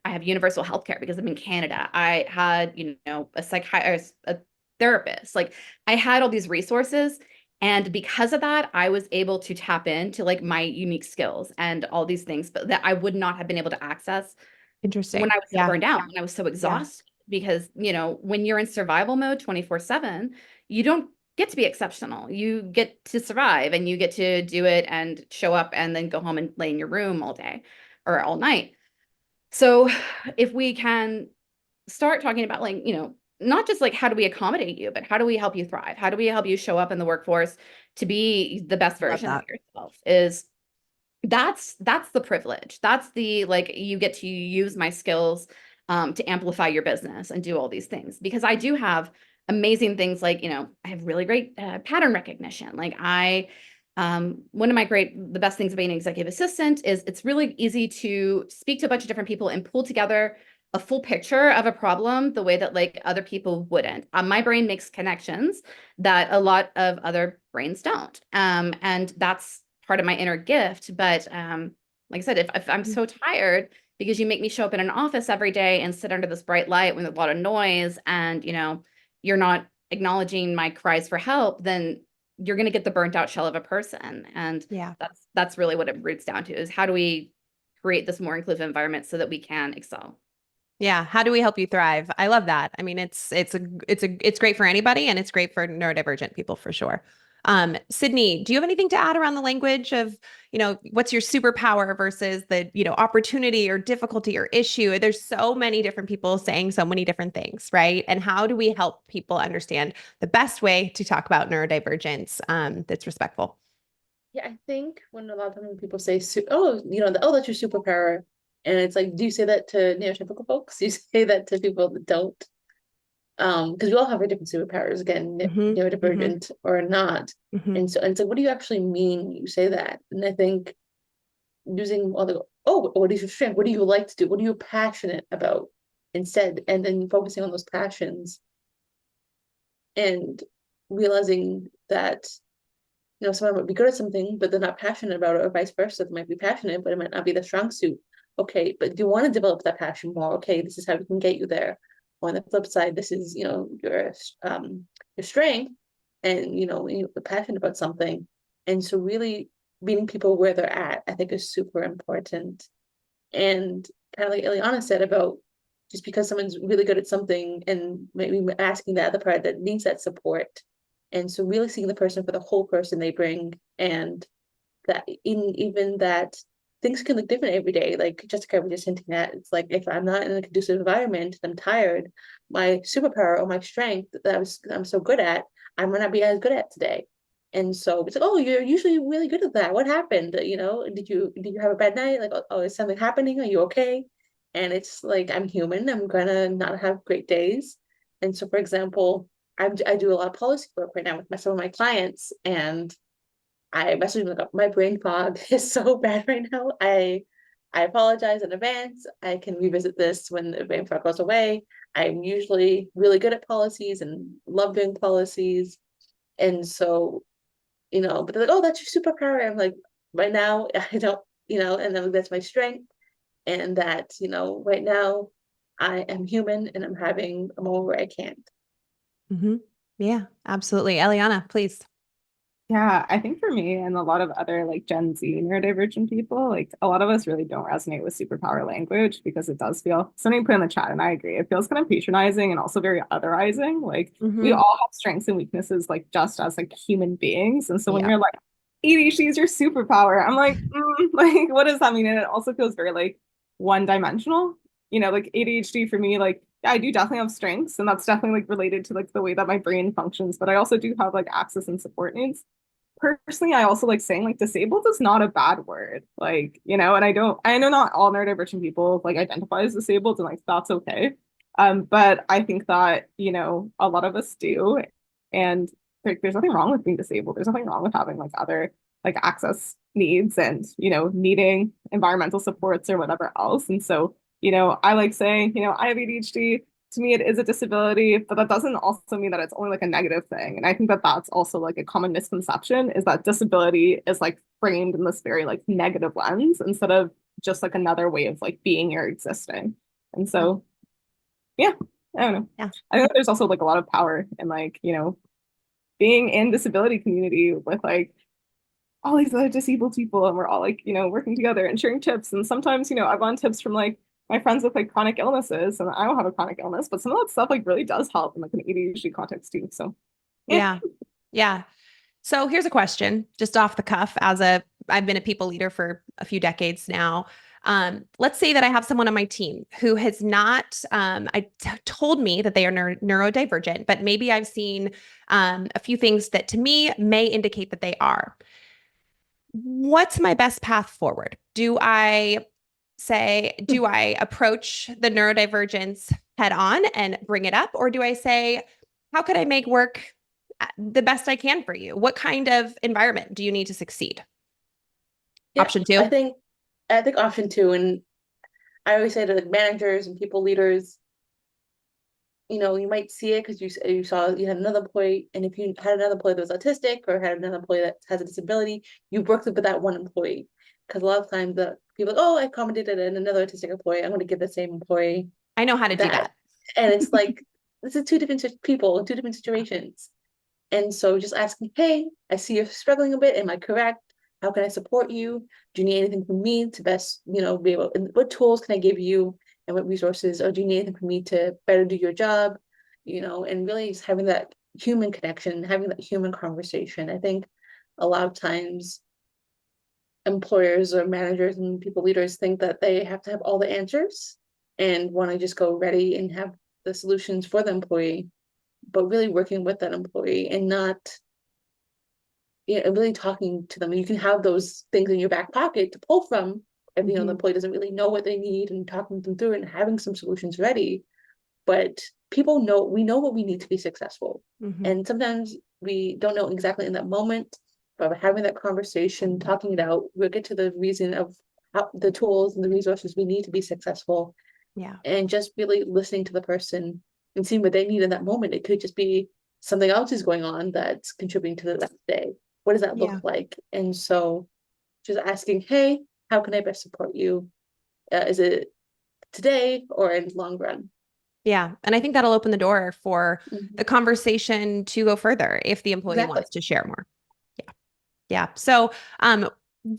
have universal health care because I'm in Canada. I had, you know, a psychiatrist, a therapist. Like I had all these resources. And because of that, I was able to tap into like my unique skills and all these things, but that I would not have been able to access Interesting. when I was so Yeah. burned out, when I was so exhausted. Because, you know, when you're in survival mode 24/7, you don't get to be exceptional. You get to survive and you get to do it and show up and then go home and lay in your room all day or all night. So if we can start talking about like, you know, not just like how do we accommodate you, but how do we help you thrive? How do we help you show up in the workforce to be the best version of yourself? Is that's the privilege. That's the like you get to use my skills to amplify your business and do all these things, because I do have amazing things like, you know, I have really great pattern recognition. Like one of the best things of being an executive assistant is it's really easy to speak to a bunch of different people and pull together a full picture of a problem the way that like other people wouldn't. My brain makes connections that a lot of other brains don't. And that's part of my inner gift. But like I said, if I'm so tired because you make me show up in an office every day and sit under this bright light with a lot of noise and, you know, you're not acknowledging my cries for help, then you're going to get the burnt out shell of a person. And Yeah. that's really what it roots down to, is how do we create this more inclusive environment so that we can excel? Yeah. How do we help you thrive? I love that. I mean, it's great for anybody, and it's great for neurodivergent people for sure. Sydney, do you have anything to add around the language of, you know, what's your superpower versus the, you know, opportunity or difficulty or issue? There's so many different people saying so many different things, right? And how do we help people understand the best way to talk about neurodivergence that's respectful? Yeah, I think when a lot of times when people say, "Oh, you know, oh, that's your superpower," and it's like, do you say that to neurotypical folks? Do you say that to people that don't? Because we all have our different superpowers, again, neurodivergent or not. And so, and so, what do you actually mean when you say that? And I think using all the, oh, what is your strength? What do you like to do? What are you passionate about instead? And then focusing on those passions and realizing that, you know, someone might be good at something, but they're not passionate about it, or vice versa. They might be passionate, but it might not be the strong suit. Okay, but do you want to develop that passion more? Okay, this is how we can get you there. On the flip side, this is, you know, your strength, and you know, you're passionate about something. And so really meeting people where they're at, I think, is super important. And kind of like Eliana said about just because someone's really good at something and maybe asking the other part that needs that support. And so really seeing the person for the whole person they bring, and that even that things can look different every day. Like Jessica was just hinting at, it's like if I'm not in a conducive environment, I'm tired, my superpower or my strength that I'm so good at, I might not be as good at today. And so it's like, oh, you're usually really good at that. What happened? Did you have a bad night? Like, oh, is something happening? Are you okay? And it's like I'm human. I'm gonna not have great days. And so, for example, I do a lot of policy work right now with some of my clients, and I messaged them like my brain fog is so bad right now. I apologize in advance. I can revisit this when the brain fog goes away. I'm usually really good at policies and love doing policies. And so, but they're like, oh, that's your superpower. I'm like, right now, I don't, and then that's my strength. And that, right now I am human and I'm having a moment where I can't. Mm-hmm. Yeah, absolutely. Eliana, please. Yeah, I think for me and a lot of other like Gen Z neurodivergent people, like a lot of us really don't resonate with superpower language because it does feel, somebody put in the chat and I agree, it feels kind of patronizing and also very otherizing. Like we all have strengths and weaknesses like just as like human beings. And so when you're like, ADHD is your superpower, I'm like, like what does that mean? And it also feels very like one-dimensional. Like ADHD for me, like I do definitely have strengths and that's definitely like related to like the way that my brain functions, but I also do have like access and support needs. Personally, I also like saying like disabled is not a bad word. Like, and I know not all neurodivergent people like identify as disabled and like that's okay. But I think that, a lot of us do. And like there's nothing wrong with being disabled. There's nothing wrong with having like other like access needs and, needing environmental supports or whatever else. And so, I like saying, I have ADHD, to me it is a disability, but that doesn't also mean that it's only like a negative thing. And I think that that's also like a common misconception is that disability is like framed in this very like negative lens instead of just like another way of like being or existing. And so yeah, I don't know. Yeah. I think there's also like a lot of power in like, being in disability community with like all these other disabled people and we're all like, working together and sharing tips. And sometimes, I've gotten tips from like my friends with like chronic illnesses and I don't have a chronic illness, but some of that stuff like really does help in like an ADHD context too. So Yeah. Yeah. So here's a question, just off the cuff, I've been a people leader for a few decades now. Let's say that I have someone on my team who has not, told me that they are neurodivergent, but maybe I've seen a few things that to me may indicate that they are. What's my best path forward? Do I approach the neurodivergence head on and bring it up? Or do I say, how could I make work the best I can for you? What kind of environment do you need to succeed? Yeah, Option two? I think option two, and I always say to like managers and people leaders, you might see it because you had another employee, and if you had another employee that was autistic or had another employee that has a disability, you worked with that one employee. Because a lot of times the people like, oh, I accommodated another autistic employee, I'm going to give the same employee I know how to do that. And it's like this is two different people, two different situations. And so just asking, hey, I see you're struggling a bit. Am I correct? How can I support you? Do you need anything from me to best, be able, and what tools can I give you and what resources, or do you need anything from me to better do your job? And really just having that human connection, having that human conversation. I think a lot of times employers or managers and people leaders think that they have to have all the answers and want to just go ready and have the solutions for the employee, but really working with that employee and not really talking to them. You can have those things in your back pocket to pull from if the employee doesn't really know what they need, and talking them through and having some solutions ready. But we know what we need to be successful. And sometimes we don't know exactly in that moment, but having that conversation, talking it out, we'll get to the reason of how the tools and the resources we need to be successful. Yeah. And just really listening to the person and seeing what they need in that moment. It could just be something else is going on that's contributing to the next day. What does that look like? And so just asking, hey, how can I best support you? Is it today or in the long run? Yeah. And I think that'll open the door for the conversation to go further if the employee wants to share more. Yeah. Yeah. So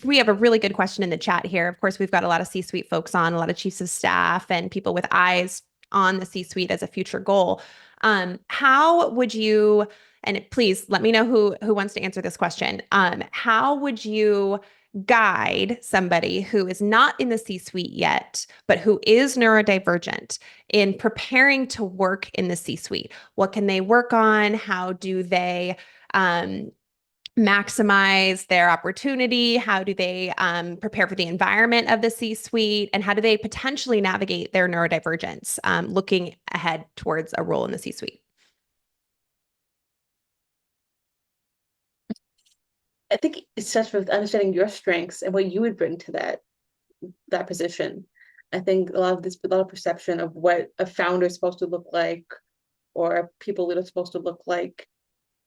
we have a really good question in the chat here. Of course, we've got a lot of C-suite folks on, a lot of chiefs of staff and people with eyes on the C-suite as a future goal. How would you and please let me know who wants to answer this question. How would you guide somebody who is not in the C-suite yet, but who is neurodivergent in preparing to work in the C-suite? What can they work on? How do they maximize their opportunity? How do they prepare for the environment of the C-suite? And how do they potentially navigate their neurodivergence looking ahead towards a role in the C-suite? I think it starts with understanding your strengths and what you would bring to that position. I think a lot of perception of what a founder is supposed to look like or a people leader is supposed to look like.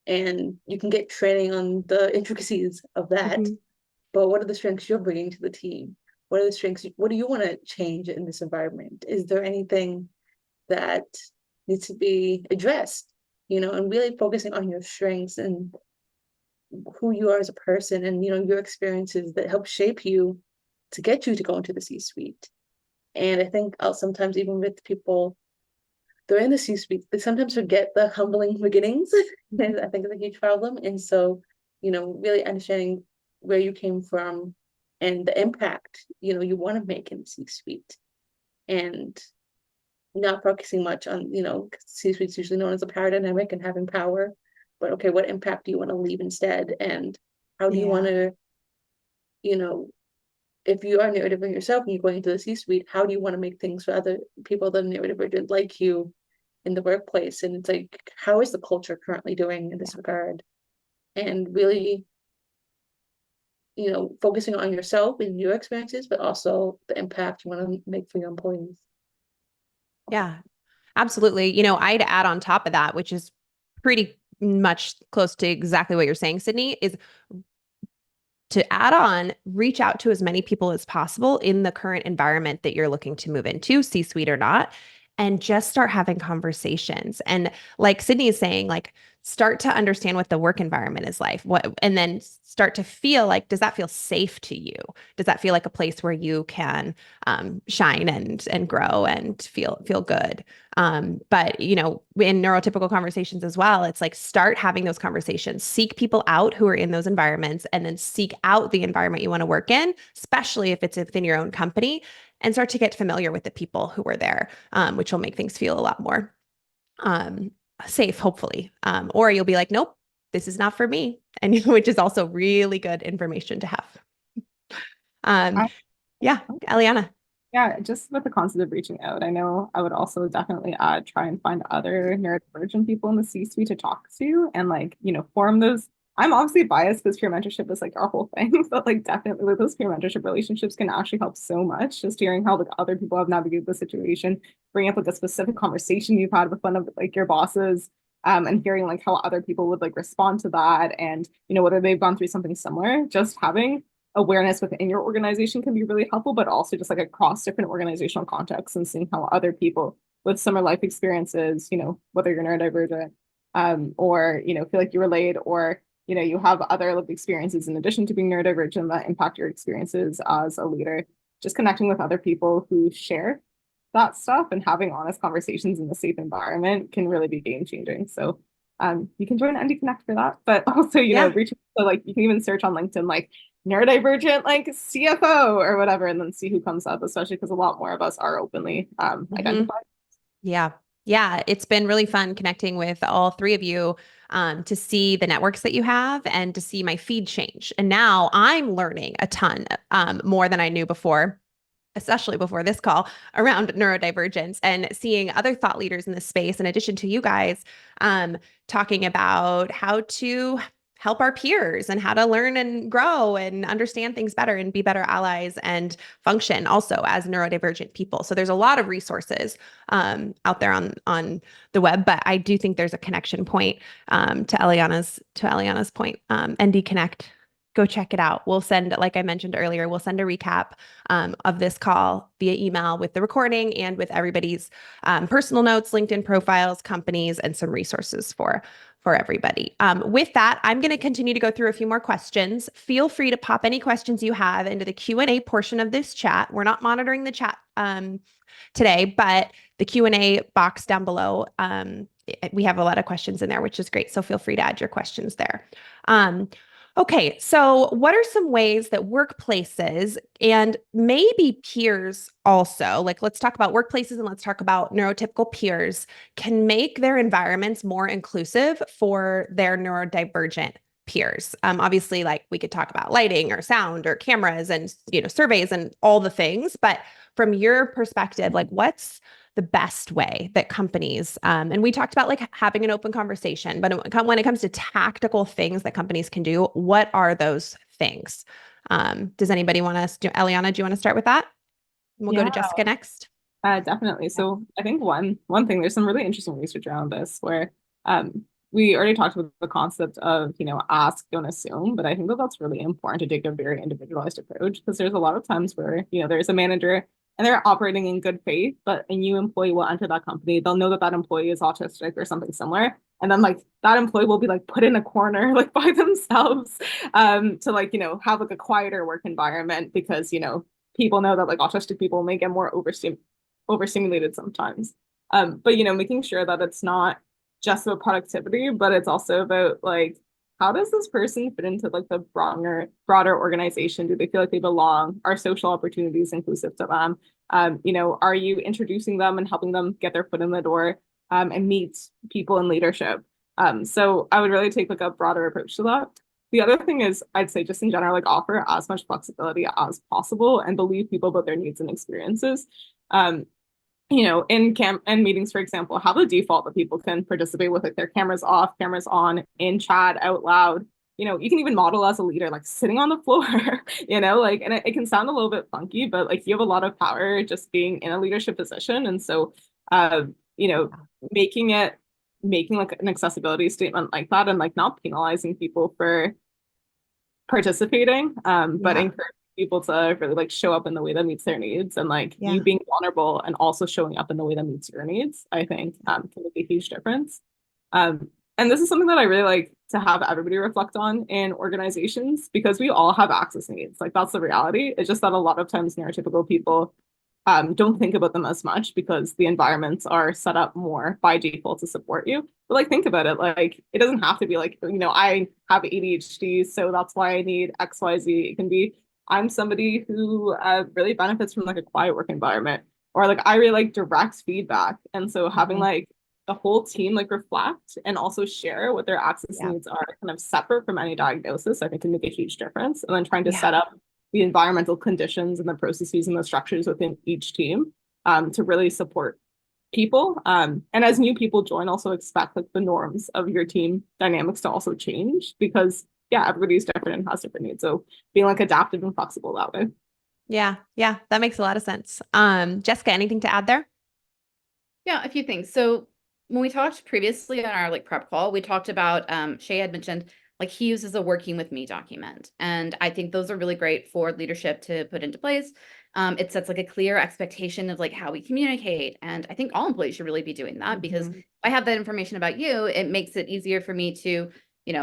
And you can get training on the intricacies of that. Mhm. But what are the strengths you're bringing to the team? What are the strengths? What do you want to change in this environment? Is there anything that needs to be addressed? And really focusing on your strengths and who you are as a person and your experiences that help shape you to get you to go into the C-suite. And I think sometimes even with people they're in the C-suite, they sometimes forget the humbling beginnings. And I think it's a huge problem. And so, really understanding where you came from and the impact, you want to make in the C-suite. And not focusing much on, C-suite's usually known as a power dynamic and having power. But okay, what impact do you want to leave instead? And how do you want to, if you are neurodivergent yourself and you're going into the C-suite, how do you want to make things for other people that are neurodivergent like you in the workplace? And it's like, how is the culture currently doing in this regard? And really, focusing on yourself and your experiences, but also the impact you want to make for your employees. Yeah, absolutely. I'd add on top of that, which is pretty much close to exactly what you're saying, Sydney, is to add on, reach out to as many people as possible in the current environment that you're looking to move into, C-suite or not, and just start having conversations. And like Sydney is saying, like start to understand what the work environment is like. And then start to feel like, does that feel safe to you? Does that feel like a place where you can shine and grow and feel good? But in neurotypical conversations as well, it's like start having those conversations, seek people out who are in those environments, and then seek out the environment you want to work in, especially if it's within your own company, and start to get familiar with the people who are there, which will make things feel a lot more safe, hopefully. Or you'll be like, nope, this is not for me. And which is also really good information to have. Yeah, Eliana. Yeah, just with the concept of reaching out, I know I would also definitely try and find other neurodivergent people in the C-suite to talk to and form those. I'm obviously biased because peer mentorship is like our whole thing, but definitely with those peer mentorship relationships can actually help so much. Just hearing how other people have navigated the situation, bringing up a specific conversation you've had with one of your bosses, and hearing how other people would respond to that, and whether they've gone through something similar. Just having awareness within your organization can be really helpful, but also just across different organizational contexts and seeing how other people with similar life experiences, whether you're neurodivergent, or feel like you relate, or you have other lived experiences in addition to being neurodivergent that impact your experiences as a leader. Just connecting with other people who share that stuff and having honest conversations in a safe environment can really be game changing. So you can join ND Connect for that, but also reach, so you can even search on LinkedIn neurodivergent CFO or whatever, and then see who comes up, especially because a lot more of us are openly identified. Yeah, it's been really fun connecting with all three of you to see the networks that you have and to see my feed change. And now I'm learning a ton more than I knew before, especially before this call, around neurodivergence, and seeing other thought leaders in this space, in addition to you guys, talking about how to help our peers and how to learn and grow and understand things better and be better allies and function also as neurodivergent people. So there's a lot of resources out there on the web, but I do think there's a connection point to Eliana's point. ND Connect, go check it out. We'll send, like I mentioned earlier, we'll send a recap of this call via email with the recording and with everybody's personal notes, LinkedIn profiles, companies, and some resources for everybody. With that, I'm going to continue to go through a few more questions. Feel free to pop any questions you have into the Q&A portion of this chat. We're not monitoring the chat today, but the Q&A box down below we have a lot of questions in there, which is great. So feel free to add your questions there. Okay, so what are some ways that workplaces and maybe peers also, like let's talk about workplaces and let's talk about neurotypical peers, can make their environments more inclusive for their neurodivergent peers? Obviously, like we could talk about lighting or sound or cameras and surveys and all the things, but from your perspective, like what's the best way that companies, and we talked about like having an open conversation, but when it comes to tactical things that companies can do, what are those things? Does anybody want to do? Eliana, do you want to start with that? And we'll go to Jessica next. Definitely. So I think one thing, there's some really interesting research around this where we already talked about the concept of, ask, don't assume, but I think that that's really important to take a very individualized approach because there's a lot of times where, there's a manager and they're operating in good faith, but a new employee will enter that company. They'll know that that employee is autistic or something similar. And then like that employee will be like put in a corner like by themselves to like, have like a quieter work environment because, people know that like autistic people may get more overstimulated sometimes. But making sure that it's not just about productivity, but it's also about like how does this person fit into like the broader organization? Do they feel like they belong? Are social opportunities inclusive to them? Are you introducing them and helping them get their foot in the door and meet people in leadership? So I would really take like a broader approach to that. The other thing is, I'd say just in general, like offer as much flexibility as possible and believe people about their needs and experiences. In camp and meetings, for example, have a default that people can participate with, like their cameras off, cameras on, in chat, out loud. You can even model as a leader, like sitting on the floor, like, and it can sound a little bit funky, but like you have a lot of power just being in a leadership position. And so, you know, making like an accessibility statement like that and like not penalizing people for participating, but encouraging people to really like show up in the way that meets their needs and like you being vulnerable and also showing up in the way that meets your needs, I think can make a huge difference. And this is something that I really like to have everybody reflect on in organizations because we all have access needs. Like that's the reality. It's just that a lot of times neurotypical people don't think about them as much because the environments are set up more by default to support you. But like, think about it. Like, it doesn't have to be like, I have ADHD, so that's why I need XYZ. It can be, I'm somebody who really benefits from like a quiet work environment, or like I really like direct feedback. And so having like the whole team like reflect and also share what their access needs are kind of separate from any diagnosis, I think can make a huge difference. And then trying to set up the environmental conditions and the processes and the structures within each team to really support people. And as new people join, also expect like the norms of your team dynamics to also change because everybody's different and has different needs. So being like adaptive and flexible that way. Yeah, that makes a lot of sense. Jessica, anything to add there? Yeah, a few things. So when we talked previously on our like prep call, we talked about Shay had mentioned like he uses a working with me document. And I think those are really great for leadership to put into place. It sets like a clear expectation of like how we communicate. And I think all employees should really be doing that because if I have that information about you, it makes it easier for me to,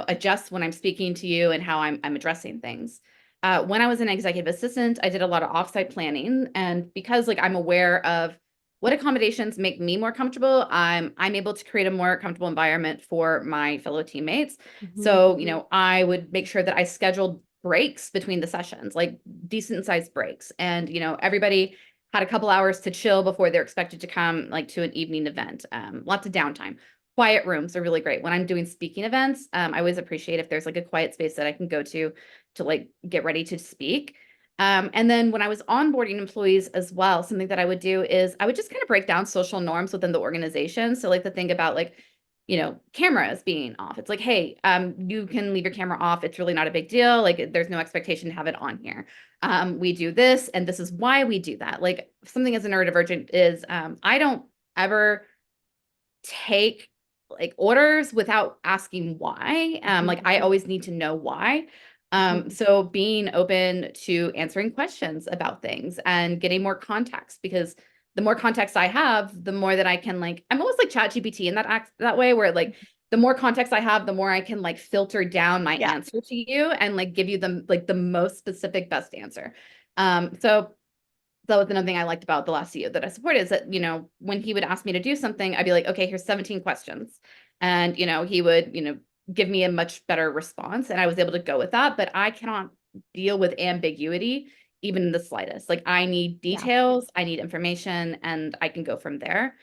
adjust when I'm speaking to you and how I'm addressing things. When I was an executive assistant, I did a lot of offsite planning. And because like I'm aware of what accommodations make me more comfortable, I'm able to create a more comfortable environment for my fellow teammates. So, I would make sure that I scheduled breaks between the sessions, like decent sized breaks. And, everybody had a couple hours to chill before they're expected to come like to an evening event. Lots of downtime. Quiet rooms are really great. When I'm doing speaking events, I always appreciate if there's like a quiet space that I can go to like get ready to speak. And then when I was onboarding employees as well, something that I would do is I would just kind of break down social norms within the organization. So like the thing about like, cameras being off. It's like, hey, you can leave your camera off. It's really not a big deal. Like there's no expectation to have it on here. We do this and this is why we do that. Like something as a neurodivergent is I don't ever take like orders without asking why. Like I always need to know why. So being open to answering questions about things and getting more context, because the more context I have, the more that I can like, I'm almost like ChatGPT in that way where like the more context I have, the more I can like filter down my answer to you and like give you the most specific best answer. So that was another thing I liked about the last CEO that I supported, is that, when he would ask me to do something, I'd be like, okay, here's 17 questions. And, he would, give me a much better response, and I was able to go with that. But I cannot deal with ambiguity, even in the slightest. Like, I need details, I need information, and I can go from there.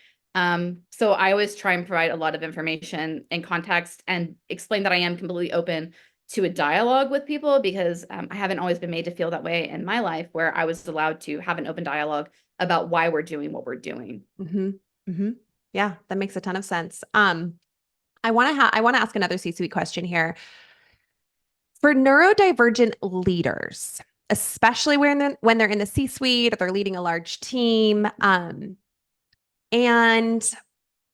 So I always try and provide a lot of information and context and explain that I am completely open to a dialogue with people, because I haven't always been made to feel that way in my life, where I was allowed to have an open dialogue about why we're doing what we're doing. Yeah, that makes a ton of sense. I want to ask another C-suite question here. For neurodivergent leaders, especially when they're in the C-suite or they're leading a large team, and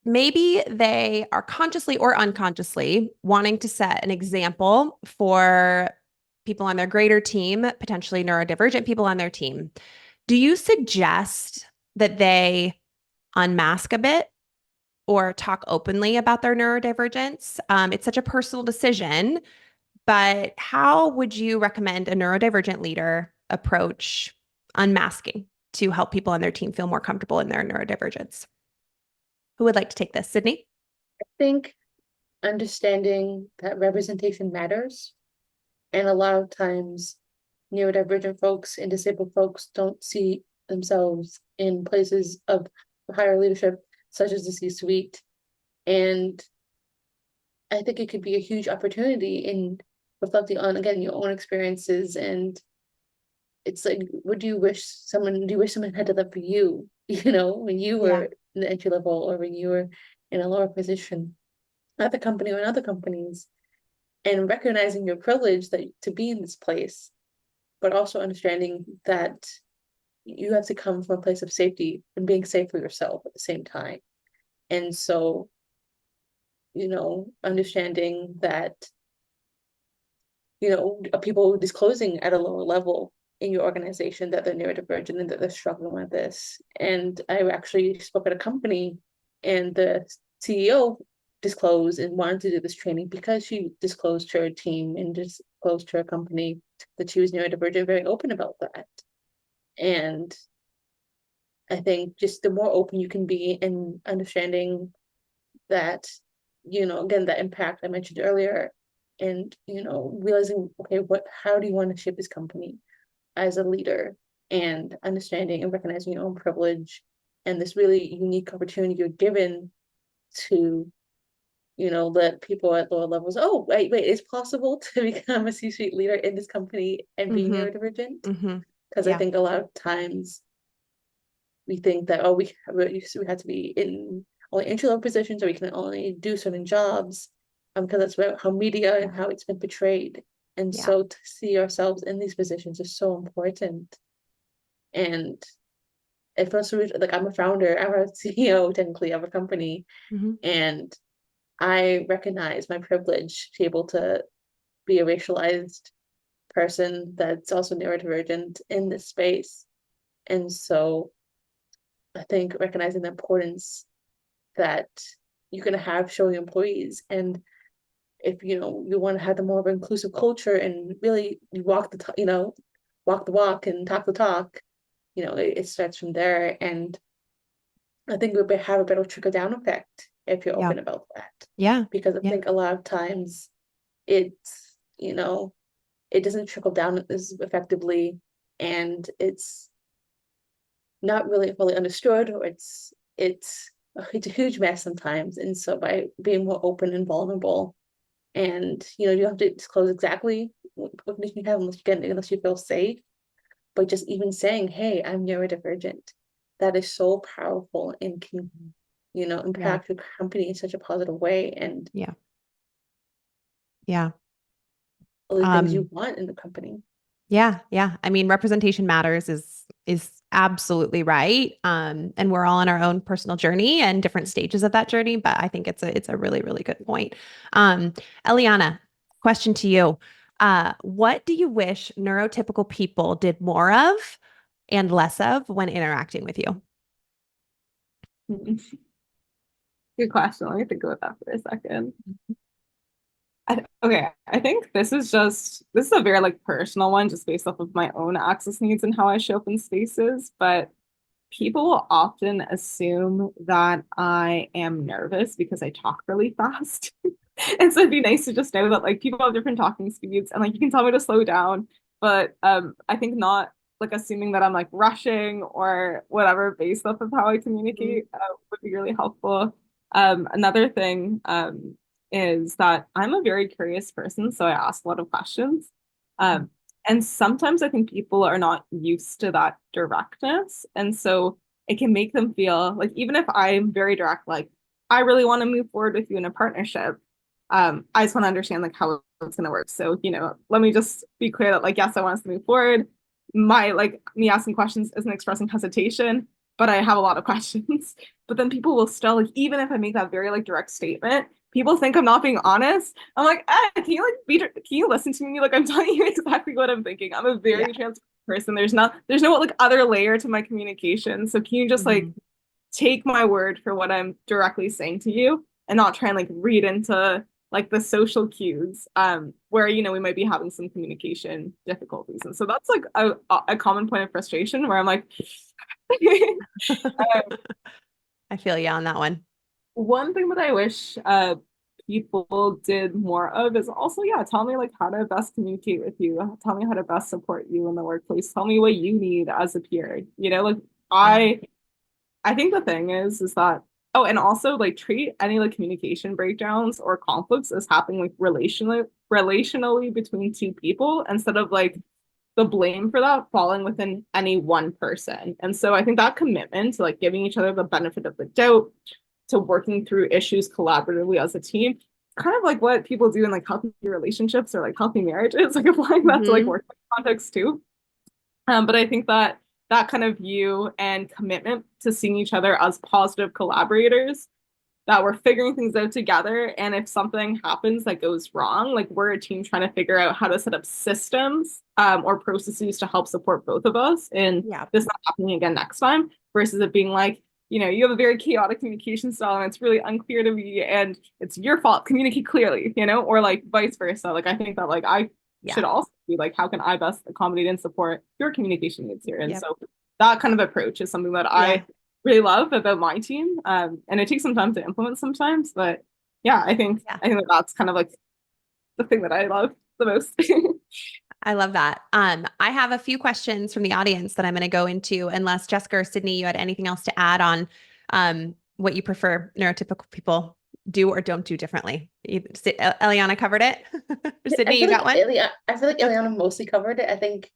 maybe they are consciously or unconsciously wanting to set an example for people on their greater team, potentially neurodivergent people on their team. Do you suggest that they unmask a bit or talk openly about their neurodivergence? It's such a personal decision, but how would you recommend a neurodivergent leader approach unmasking to help people on their team feel more comfortable in their neurodivergence? Who would like to take this? Sydney? I think understanding that representation matters. And a lot of times, neurodivergent folks and disabled folks don't see themselves in places of higher leadership, such as the C-suite. And I think it could be a huge opportunity in reflecting on, again, your own experiences. And it's like, do you wish someone had done that for you, when you were in the entry level, or when you were in a lower position at the company or in other companies, and recognizing your privilege to be in this place, but also understanding that you have to come from a place of safety and being safe for yourself at the same time. And so, understanding that, people disclosing at a lower level in your organization that they're neurodivergent and that they're struggling with this. And I actually spoke at a company, and the CEO disclosed and wanted to do this training because she disclosed to her team and disclosed to her company that she was neurodivergent, very open about that. And I think just the more open you can be in understanding that, again, that impact I mentioned earlier, and, realizing, okay, how do you want to shape this company as a leader, and understanding and recognizing your own privilege and this really unique opportunity you're given to, let people at lower levels, oh, wait, it's possible to become a C-suite leader in this company and be neurodivergent. Because I think a lot of times we think that, we have to be in only entry-level positions, or we can only do certain jobs, because that's how media and how it's been portrayed. And so to see ourselves in these positions is so important. And it feels so, like, I'm a founder, I'm a CEO technically of a company, and I recognize my privilege to be able to be a racialized person that's also neurodivergent in this space. And so I think recognizing the importance that you can have showing employees, and if you want to have the more of an inclusive culture and really walk the walk and talk the talk, it starts from there. And I think we'll have a better trickle-down effect if you're open about that. Because I think a lot of times it's, it doesn't trickle down as effectively, and it's not really fully understood, or it's a huge mess sometimes. And so by being more open and vulnerable, and you don't have to disclose exactly what condition you have unless you feel safe, but just even saying, hey, I'm neurodivergent, that is so powerful and can impact your company in such a positive way. And all the things you want in the company. Yeah. I mean, representation matters is absolutely right. And we're all on our own personal journey and different stages of that journey, but I think it's a really, really good point. Eliana, question to you. What do you wish neurotypical people did more of and less of when interacting with you? Good question. Let me think about that for a second. Okay, I think this is a very like personal one, just based off of my own access needs and how I show up in spaces. But people will often assume that I am nervous because I talk really fast. And so it'd be nice to just know that like people have different talking speeds and like you can tell me to slow down. But I think not like assuming that I'm like rushing or whatever based off of how I communicate would be really helpful. Another thing is that I'm a very curious person, so I ask a lot of questions. Um, and sometimes I think people are not used to that directness. And so it can make them feel like, even if I'm very direct, like, I really want to move forward with you in a partnership. I just want to understand like how it's going to work. So, let me just be clear that like, yes, I want us to move forward. My like me asking questions isn't expressing hesitation, but I have a lot of questions. But then people will still like, even if I make that very like direct statement, people think I'm not being honest. I'm like, can you like can you listen to me? Like I'm telling you exactly what I'm thinking. I'm a very transparent person. There's no like other layer to my communication. So can you just like take my word for what I'm directly saying to you and not try and like read into like the social cues where we might be having some communication difficulties. And so that's like a common point of frustration where I'm like I feel you on that one. one thing that I wish people did more of is also, yeah, tell me like how to best communicate with you. Tell me how to best support you in the workplace. Tell me what you need as a peer. Like I think the thing is that, oh, and also like treat any like communication breakdowns or conflicts as happening like relationally between two people instead of like the blame for that falling within any one person. And so I think that commitment to like giving each other the benefit of the doubt, to working through issues collaboratively as a team, kind of like what people do in like healthy relationships or like healthy marriages, like applying that to like work context too. But I think that that kind of view and commitment to seeing each other as positive collaborators, that we're figuring things out together. And if something happens that goes wrong, like we're a team trying to figure out how to set up systems or processes to help support both of us in this not happening again next time, versus it being like, you have a very chaotic communication style and it's really unclear to me and it's your fault, communicate clearly, or like vice versa. Like I think that like I should also be like, how can I best accommodate and support your communication needs here? And so that kind of approach is something that I really love about my team. And it takes some time to implement sometimes, but yeah, I think that that's kind of like the thing that I love the most. I love that. I have a few questions from the audience that I'm going to go into, unless Jessica or Sydney, you had anything else to add on what you prefer neurotypical people do or don't do differently. Eliana covered it. Sydney, you got one? I feel like Eliana mostly covered it. I think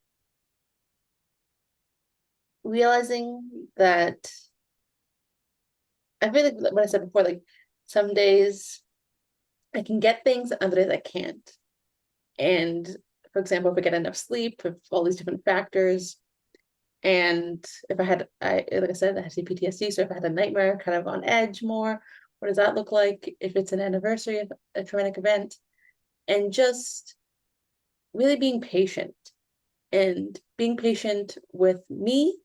realizing that, I feel like what I said before, like some days I can get things, other days I can't. And for example, if I get enough sleep, with all these different factors, and if like I said, I have PTSD, so if I had a nightmare, kind of on edge more, what does that look like? If it's an anniversary of a traumatic event, and just really being patient with me,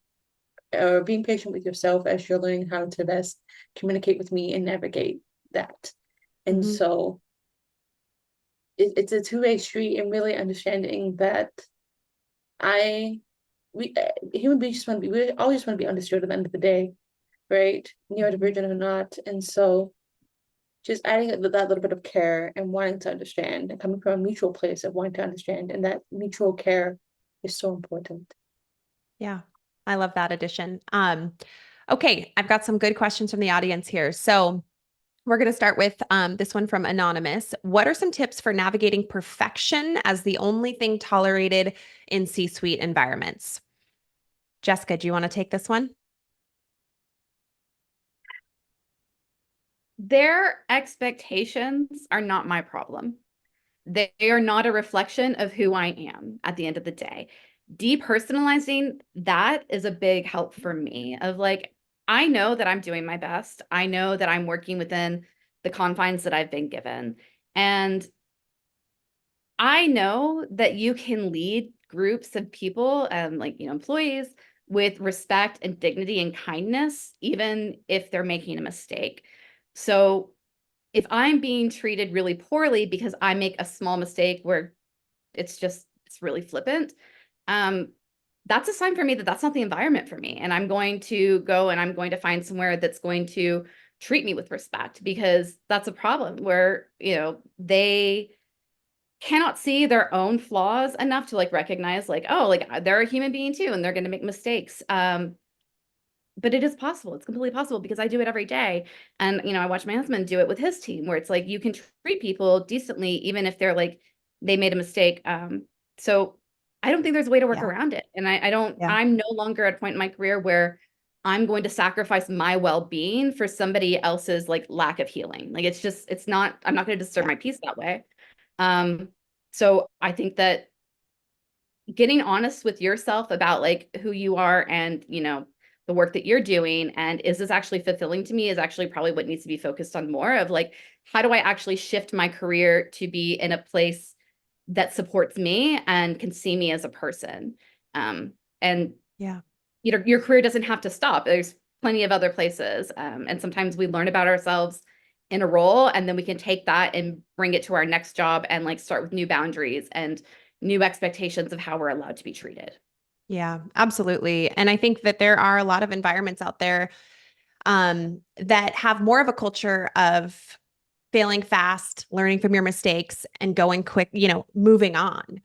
or being patient with yourself as you're learning how to best communicate with me and navigate that. And so it's a two-way street, and really understanding that human beings we all just want to be understood at the end of the day, right? Neurodivergent or not. And so just adding that little bit of care and wanting to understand, and coming from a mutual place of wanting to understand, and that mutual care is so important. Yeah, I love that addition. Okay, I've got some good questions from the audience here. So we're going to start with this one from Anonymous. What are some tips for navigating perfection as the only thing tolerated in C-suite environments? Jessica, do you want to take this one? Their expectations are not my problem. They are not a reflection of who I am at the end of the day. Depersonalizing that is a big help for me, of like, I know that I'm doing my best. I know that I'm working within the confines that I've been given. And I know that you can lead groups of people, like, employees, with respect and dignity and kindness, even if they're making a mistake. So if I'm being treated really poorly because I make a small mistake where it's really flippant, that's a sign for me that that's not the environment for me. And I'm going to go and I'm going to find somewhere that's going to treat me with respect, because that's a problem where, they cannot see their own flaws enough to like recognize like, oh, like they're a human being too, and they're going to make mistakes. But it is possible. It's completely possible because I do it every day. And, I watch my husband do it with his team, where it's like you can treat people decently, even if they're like, they made a mistake. So I don't think there's a way to work Yeah. around it. And I don't, Yeah. I'm no longer at a point in my career where I'm going to sacrifice my well-being for somebody else's like lack of healing. Like it's not, I'm not going to disturb Yeah. my peace that way. So I think that getting honest with yourself about like who you are and, the work that you're doing, and is this actually fulfilling to me, is actually probably what needs to be focused on more of like, how do I actually shift my career to be in a place that supports me and can see me as a person? And Yeah. your career doesn't have to stop. There's plenty of other places. And sometimes we learn about ourselves in a role, and then we can take that and bring it to our next job and like start with new boundaries and new expectations of how we're allowed to be treated. Yeah, absolutely. And I think that there are a lot of environments out there that have more of a culture of failing fast, learning from your mistakes, and going quick, moving on,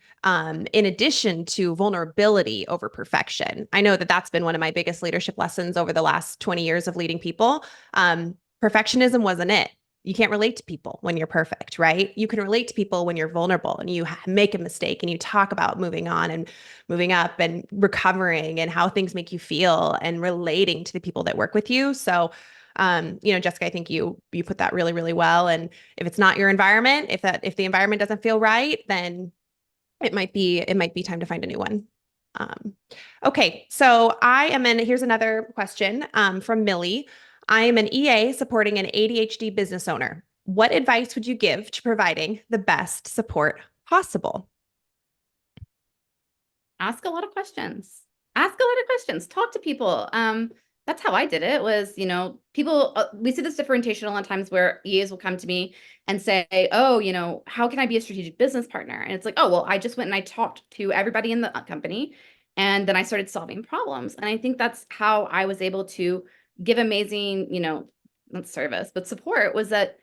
in addition to vulnerability over perfection. I know that that's been one of my biggest leadership lessons over the last 20 years of leading people. Perfectionism wasn't it. You can't relate to people when you're perfect, right? You can relate to people when you're vulnerable and you make a mistake and you talk about moving on and moving up and recovering and how things make you feel and relating to the people that work with you. So, Jessica, I think you put that really, really well. And if it's not your environment, if the environment doesn't feel right, then it might be time to find a new one. Okay, so here's another question from Millie. I am an EA supporting an ADHD business owner. What advice would you give to providing the best support possible? Ask a lot of questions. Talk to people. That's how I did it was, people, we see this differentiation a lot of times where EAs will come to me and say, oh, how can I be a strategic business partner? And it's like, oh, well, I just went and I talked to everybody in the company, and then I started solving problems. And I think that's how I was able to give amazing, not service, but support, was that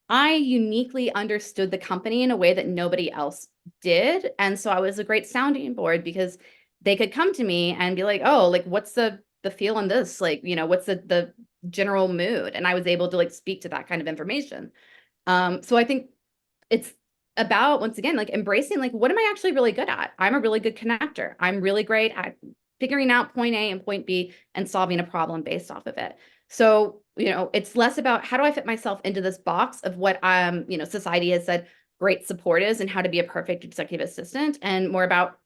I uniquely understood the company in a way that nobody else did. And so I was a great sounding board, because they could come to me and be like, oh, like, what's the feel on this? Like, what's the general mood? And I was able to like speak to that kind of information. So I think it's about, once again, like embracing, like, what am I actually really good at? I'm a really good connector. I'm really great at figuring out point A and point B and solving a problem based off of it. So, it's less about how do I fit myself into this box of what, society has said great support is and how to be a perfect executive assistant, and more about,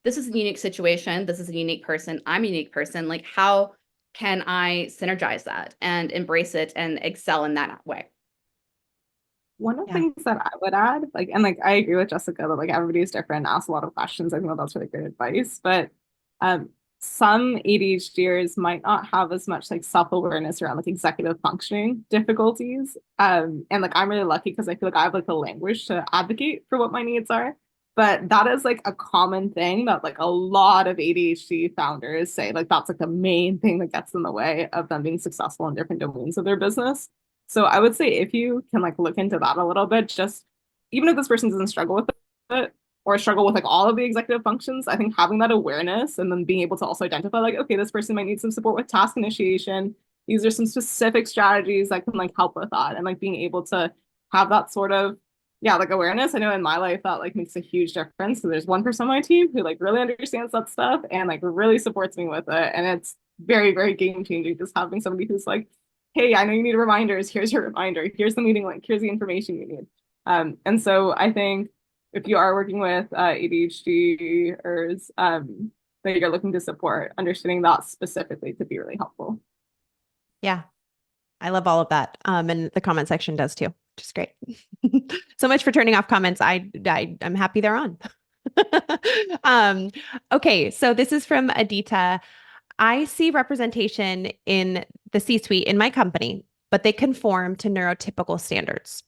this is a unique situation. This is a unique person. I'm a unique person. Like, how can I synergize that and embrace it and excel in that way? One of the Yeah. things that I would add, I agree with Jessica that like everybody is different, ask a lot of questions. I think that's really great advice. But some ADHDers might not have as much like self-awareness around like executive functioning difficulties. And like I'm really lucky because I feel like I have like the language to advocate for what my needs are. But that is like a common thing that like a lot of ADHD founders say, like that's like the main thing that gets in the way of them being successful in different domains of their business. So I would say if you can like look into that a little bit, just even if this person doesn't struggle with it or struggle with like all of the executive functions, I think having that awareness and then being able to also identify like, okay, this person might need some support with task initiation. These are some specific strategies that can like help with that, and like being able to have that sort of like awareness. I know in my life that like makes a huge difference. So there's one person on my team who like really understands that stuff and like really supports me with it. And it's very, very game changing just having somebody who's like, hey, I know you need reminders. Here's your reminder. Here's the meeting link. Here's the information you need. And so I think if you are working with ADHDers that you're looking to support, understanding that specifically could be really helpful. Yeah, I love all of that. And the comment section does too, which is great. So much for turning off comments. I'm happy they're on. Okay, so this is from Adita. I see representation in the C-suite in my company, but they conform to neurotypical standards.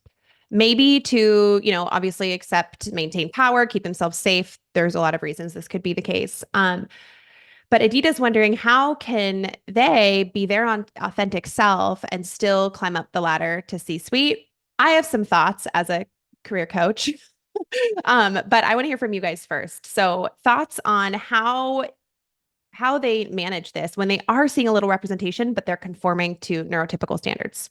maybe to, obviously accept, maintain power, keep themselves safe. There's a lot of reasons this could be the case. But Adita's wondering, how can they be their authentic self and still climb up the ladder to C-suite? I have some thoughts as a career coach, but I want to hear from you guys first. So thoughts on how they manage this when they are seeing a little representation, but they're conforming to neurotypical standards.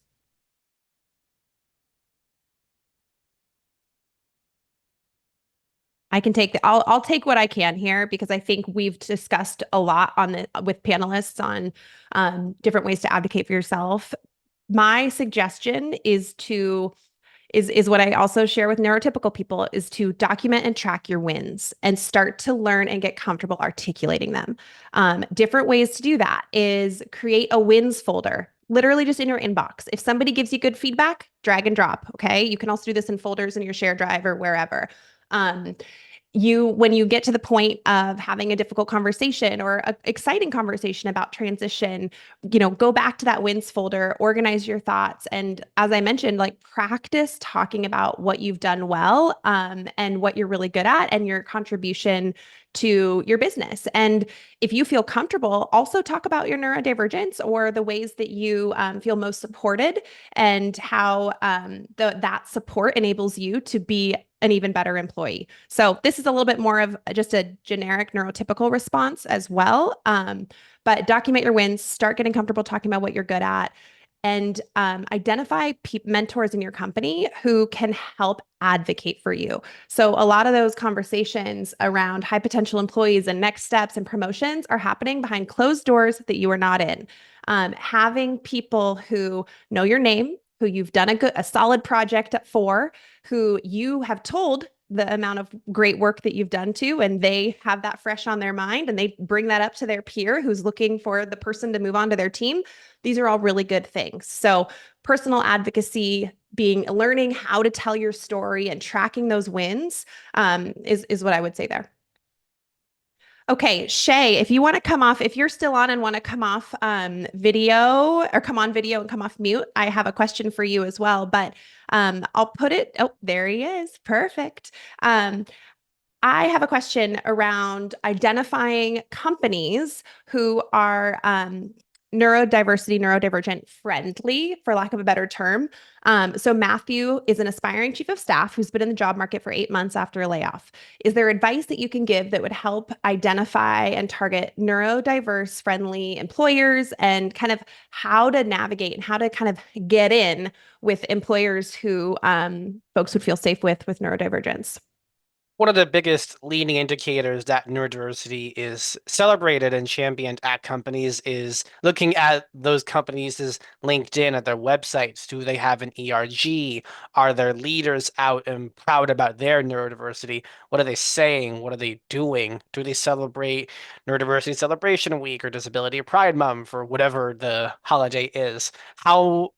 I'll take what I can here, because I think we've discussed a lot with panelists on different ways to advocate for yourself. My suggestion is what I also share with neurotypical people, is to document and track your wins and start to learn and get comfortable articulating them. Different ways to do that is create a wins folder, literally just in your inbox. If somebody gives you good feedback, drag and drop. Okay. You can also do this in folders in your share drive or wherever. When you get to the point of having a difficult conversation or an exciting conversation about transition, go back to that wins folder, organize your thoughts. And as I mentioned, like, practice talking about what you've done well, and what you're really good at and your contribution to your business. And if you feel comfortable, also talk about your neurodivergence or the ways that you feel most supported, and how that support enables you to be an even better employee. So this is a little bit more of just a generic neurotypical response as well. But document your wins, start getting comfortable talking about what you're good at, and identify mentors in your company who can help advocate for you. So a lot of those conversations around high potential employees and next steps and promotions are happening behind closed doors that you are not in. Having people who know your name, who you've done a solid project for, who you have told the amount of great work that you've done to, and they have that fresh on their mind, and they bring that up to their peer who's looking for the person to move on to their team. These are all really good things. So personal advocacy, learning how to tell your story and tracking those wins, is what I would say there. Okay, Shay, if you want to come off, if you're still on and want to come off video, or come on video and come off mute, I have a question for you as well. But I'll put it. Oh, there he is. Perfect. I have a question around identifying companies who are neurodivergent friendly, for lack of a better term. So Matthew is an aspiring chief of staff who's been in the job market for 8 months after a layoff. Is there advice that you can give that would help identify and target neurodiverse friendly employers, and kind of how to navigate and how to kind of get in with employers who folks would feel safe with neurodivergence? One of the biggest leading indicators that neurodiversity is celebrated and championed at companies is looking at those companies' LinkedIn, at their websites. Do they have an ERG? Are their leaders out and proud about their neurodiversity? What are they saying? What are they doing? Do they celebrate Neurodiversity Celebration Week or Disability Pride Month, or whatever the holiday is? How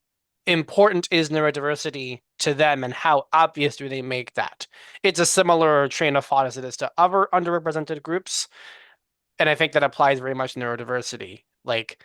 important is neurodiversity to them, and how obvious do they make that? It's a similar train of thought as it is to other underrepresented groups. And I think that applies very much to neurodiversity. Like,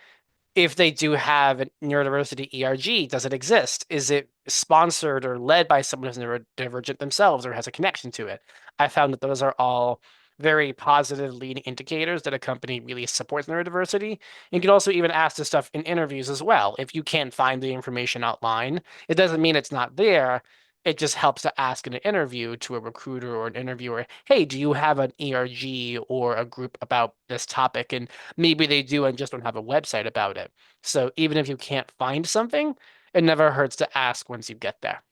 if they do have a neurodiversity ERG, does it exist? Is it sponsored or led by someone who's neurodivergent themselves or has a connection to it? I found that those are all very positive leading indicators that a company really supports neurodiversity. You can also even ask this stuff in interviews as well. If you can't find the information online, it doesn't mean it's not there. It just helps to ask in an interview to a recruiter or an interviewer, hey, do you have an ERG or a group about this topic? And maybe they do and just don't have a website about it. So even if you can't find something, it never hurts to ask once you get there.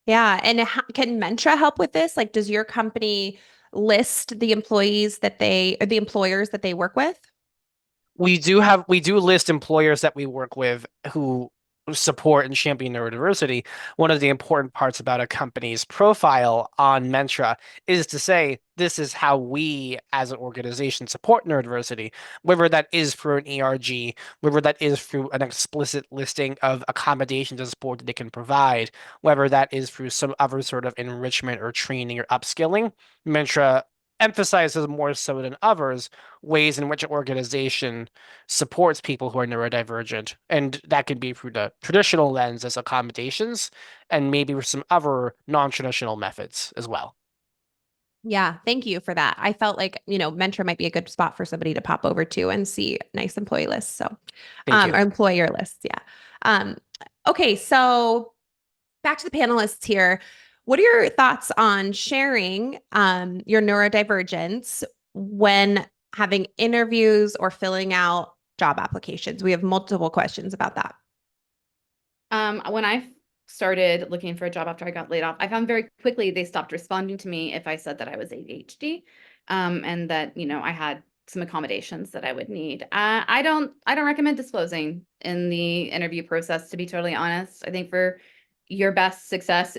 Yeah. And can Mentra help with this? Like, does your company list the employees or the employers that they work with? We do list employers that we work with who support and champion neurodiversity. One of the important parts about a company's profile on Mentra is to say, this is how we as an organization support neurodiversity, whether that is through an ERG, whether that is through an explicit listing of accommodations and support that they can provide, whether that is through some other sort of enrichment or training or upskilling. Mentra emphasizes more so than others ways in which an organization supports people who are neurodivergent. And that can be through the traditional lens as accommodations and maybe with some other non-traditional methods as well. Yeah, thank you for that. I felt like, Mentor might be a good spot for somebody to pop over to and see nice employee lists. So, Thank you. or employer lists. Yeah. Okay. So back to the panelists here. What are your thoughts on sharing your neurodivergence when having interviews or filling out job applications? We have multiple questions about that. When I started looking for a job after I got laid off, I found very quickly they stopped responding to me if I said that I was ADHD, and that, I had some accommodations that I would need. I don't recommend disclosing in the interview process, to be totally honest. I think for your best success,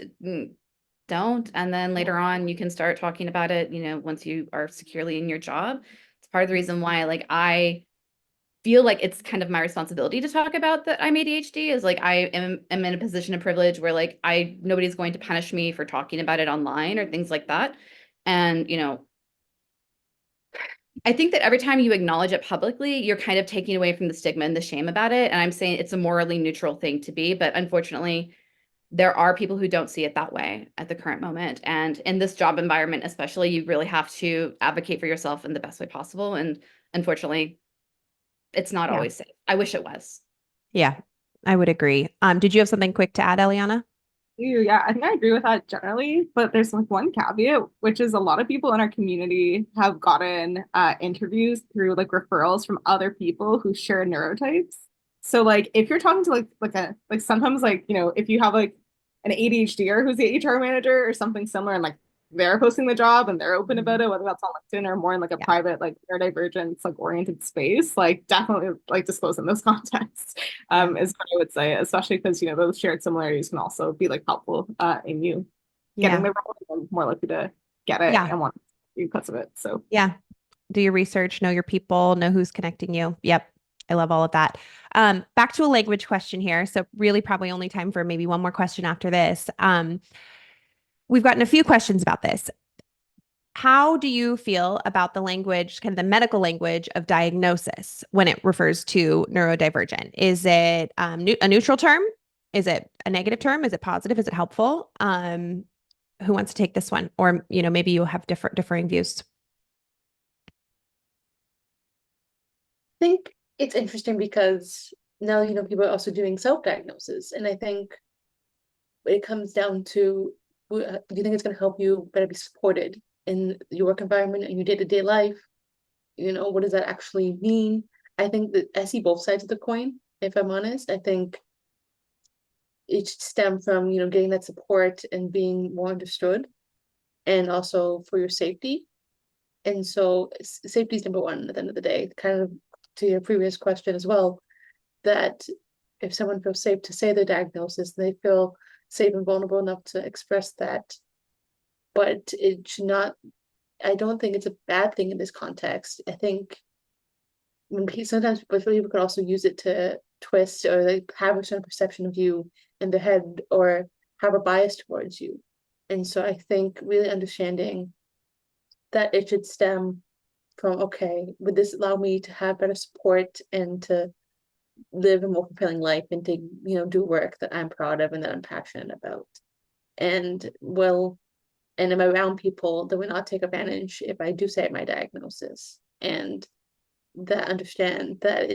don't. And then later on, you can start talking about it, once you are securely in your job. It's part of the reason why, like, I feel like it's kind of my responsibility to talk about that I'm ADHD, is like I am in a position of privilege where like nobody's going to punish me for talking about it online or things like that. And I think that every time you acknowledge it publicly, you're kind of taking away from the stigma and the shame about it. And I'm saying it's a morally neutral thing to be, but unfortunately, there are people who don't see it that way at the current moment. And in this job environment, especially, you really have to advocate for yourself in the best way possible. And unfortunately, it's not always safe. I wish it was. Yeah, I would agree. Did you have something quick to add, Eliana? Yeah, I think I agree with that generally, but there's like one caveat, which is a lot of people in our community have gotten interviews through like referrals from other people who share neurotypes. So like if you're talking to like sometimes like if you have like an ADHDer who's the HR manager or something similar, and like they're posting the job and they're open about it, whether that's on LinkedIn or more in like a private like neurodivergence like oriented space, like definitely like disclose in those contexts is what I would say, especially because those shared similarities can also be like helpful in you getting the role and more likely to get it and want you because of it. So do your research, know your people, know who's connecting you. Yep. I love all of that. Back to a language question here. So really probably only time for maybe one more question after this. We've gotten a few questions about this. How do you feel about the language, kind of the medical language of diagnosis when it refers to neurodivergent? Is it a neutral term? Is it a negative term? Is it positive? Is it helpful? Who wants to take this one? Or, maybe you have differing views. I think it's interesting because now, people are also doing self-diagnosis. And I think it comes down to, do you think it's going to help you better be supported in your work environment and your day-to-day life? What does that actually mean? I think that I see both sides of the coin, if I'm honest. I think it should stem from, getting that support and being more understood, and also for your safety. And so safety is number one at the end of the day, kind of to your previous question as well, that if someone feels safe to say their diagnosis, they feel safe and vulnerable enough to express that. But it should not, I don't think it's a bad thing in this context. I think sometimes people can also use it to twist or like have a certain perception of you in their head or have a bias towards you. And so I think really understanding that it should stem from, okay, would this allow me to have better support and to live a more fulfilling life and to, do work that I'm proud of and that I'm passionate about. And am I around people that will not take advantage if I do say my diagnosis, and that understand that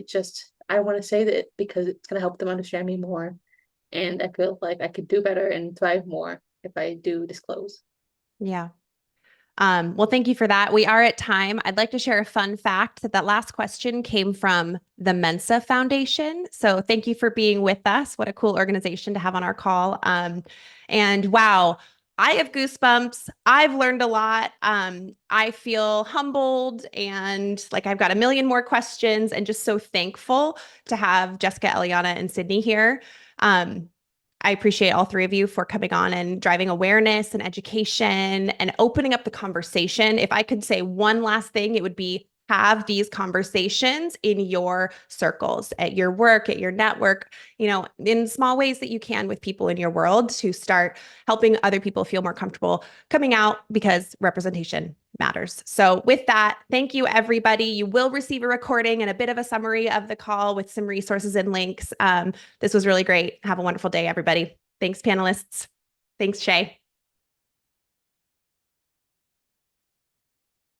I want to say that because it's going to help them understand me more. And I feel like I could do better and thrive more if I do disclose. Yeah. Well, thank you for that. We are at time. I'd like to share a fun fact that last question came from the Mensa Foundation. So thank you for being with us. What a cool organization to have on our call. And wow, I have goosebumps. I've learned a lot. I feel humbled and like I've got a million more questions and just so thankful to have Jessica, Eliana, and Sydney here. I appreciate all three of you for coming on and driving awareness and education and opening up the conversation. If I could say one last thing, it would be have these conversations in your circles, at your work, at your network, in small ways that you can with people in your world to start helping other people feel more comfortable coming out, because representation matters. So with that, thank you, everybody. You will receive a recording and a bit of a summary of the call with some resources and links. This was really great. Have a wonderful day, everybody. Thanks, panelists. Thanks, Shay.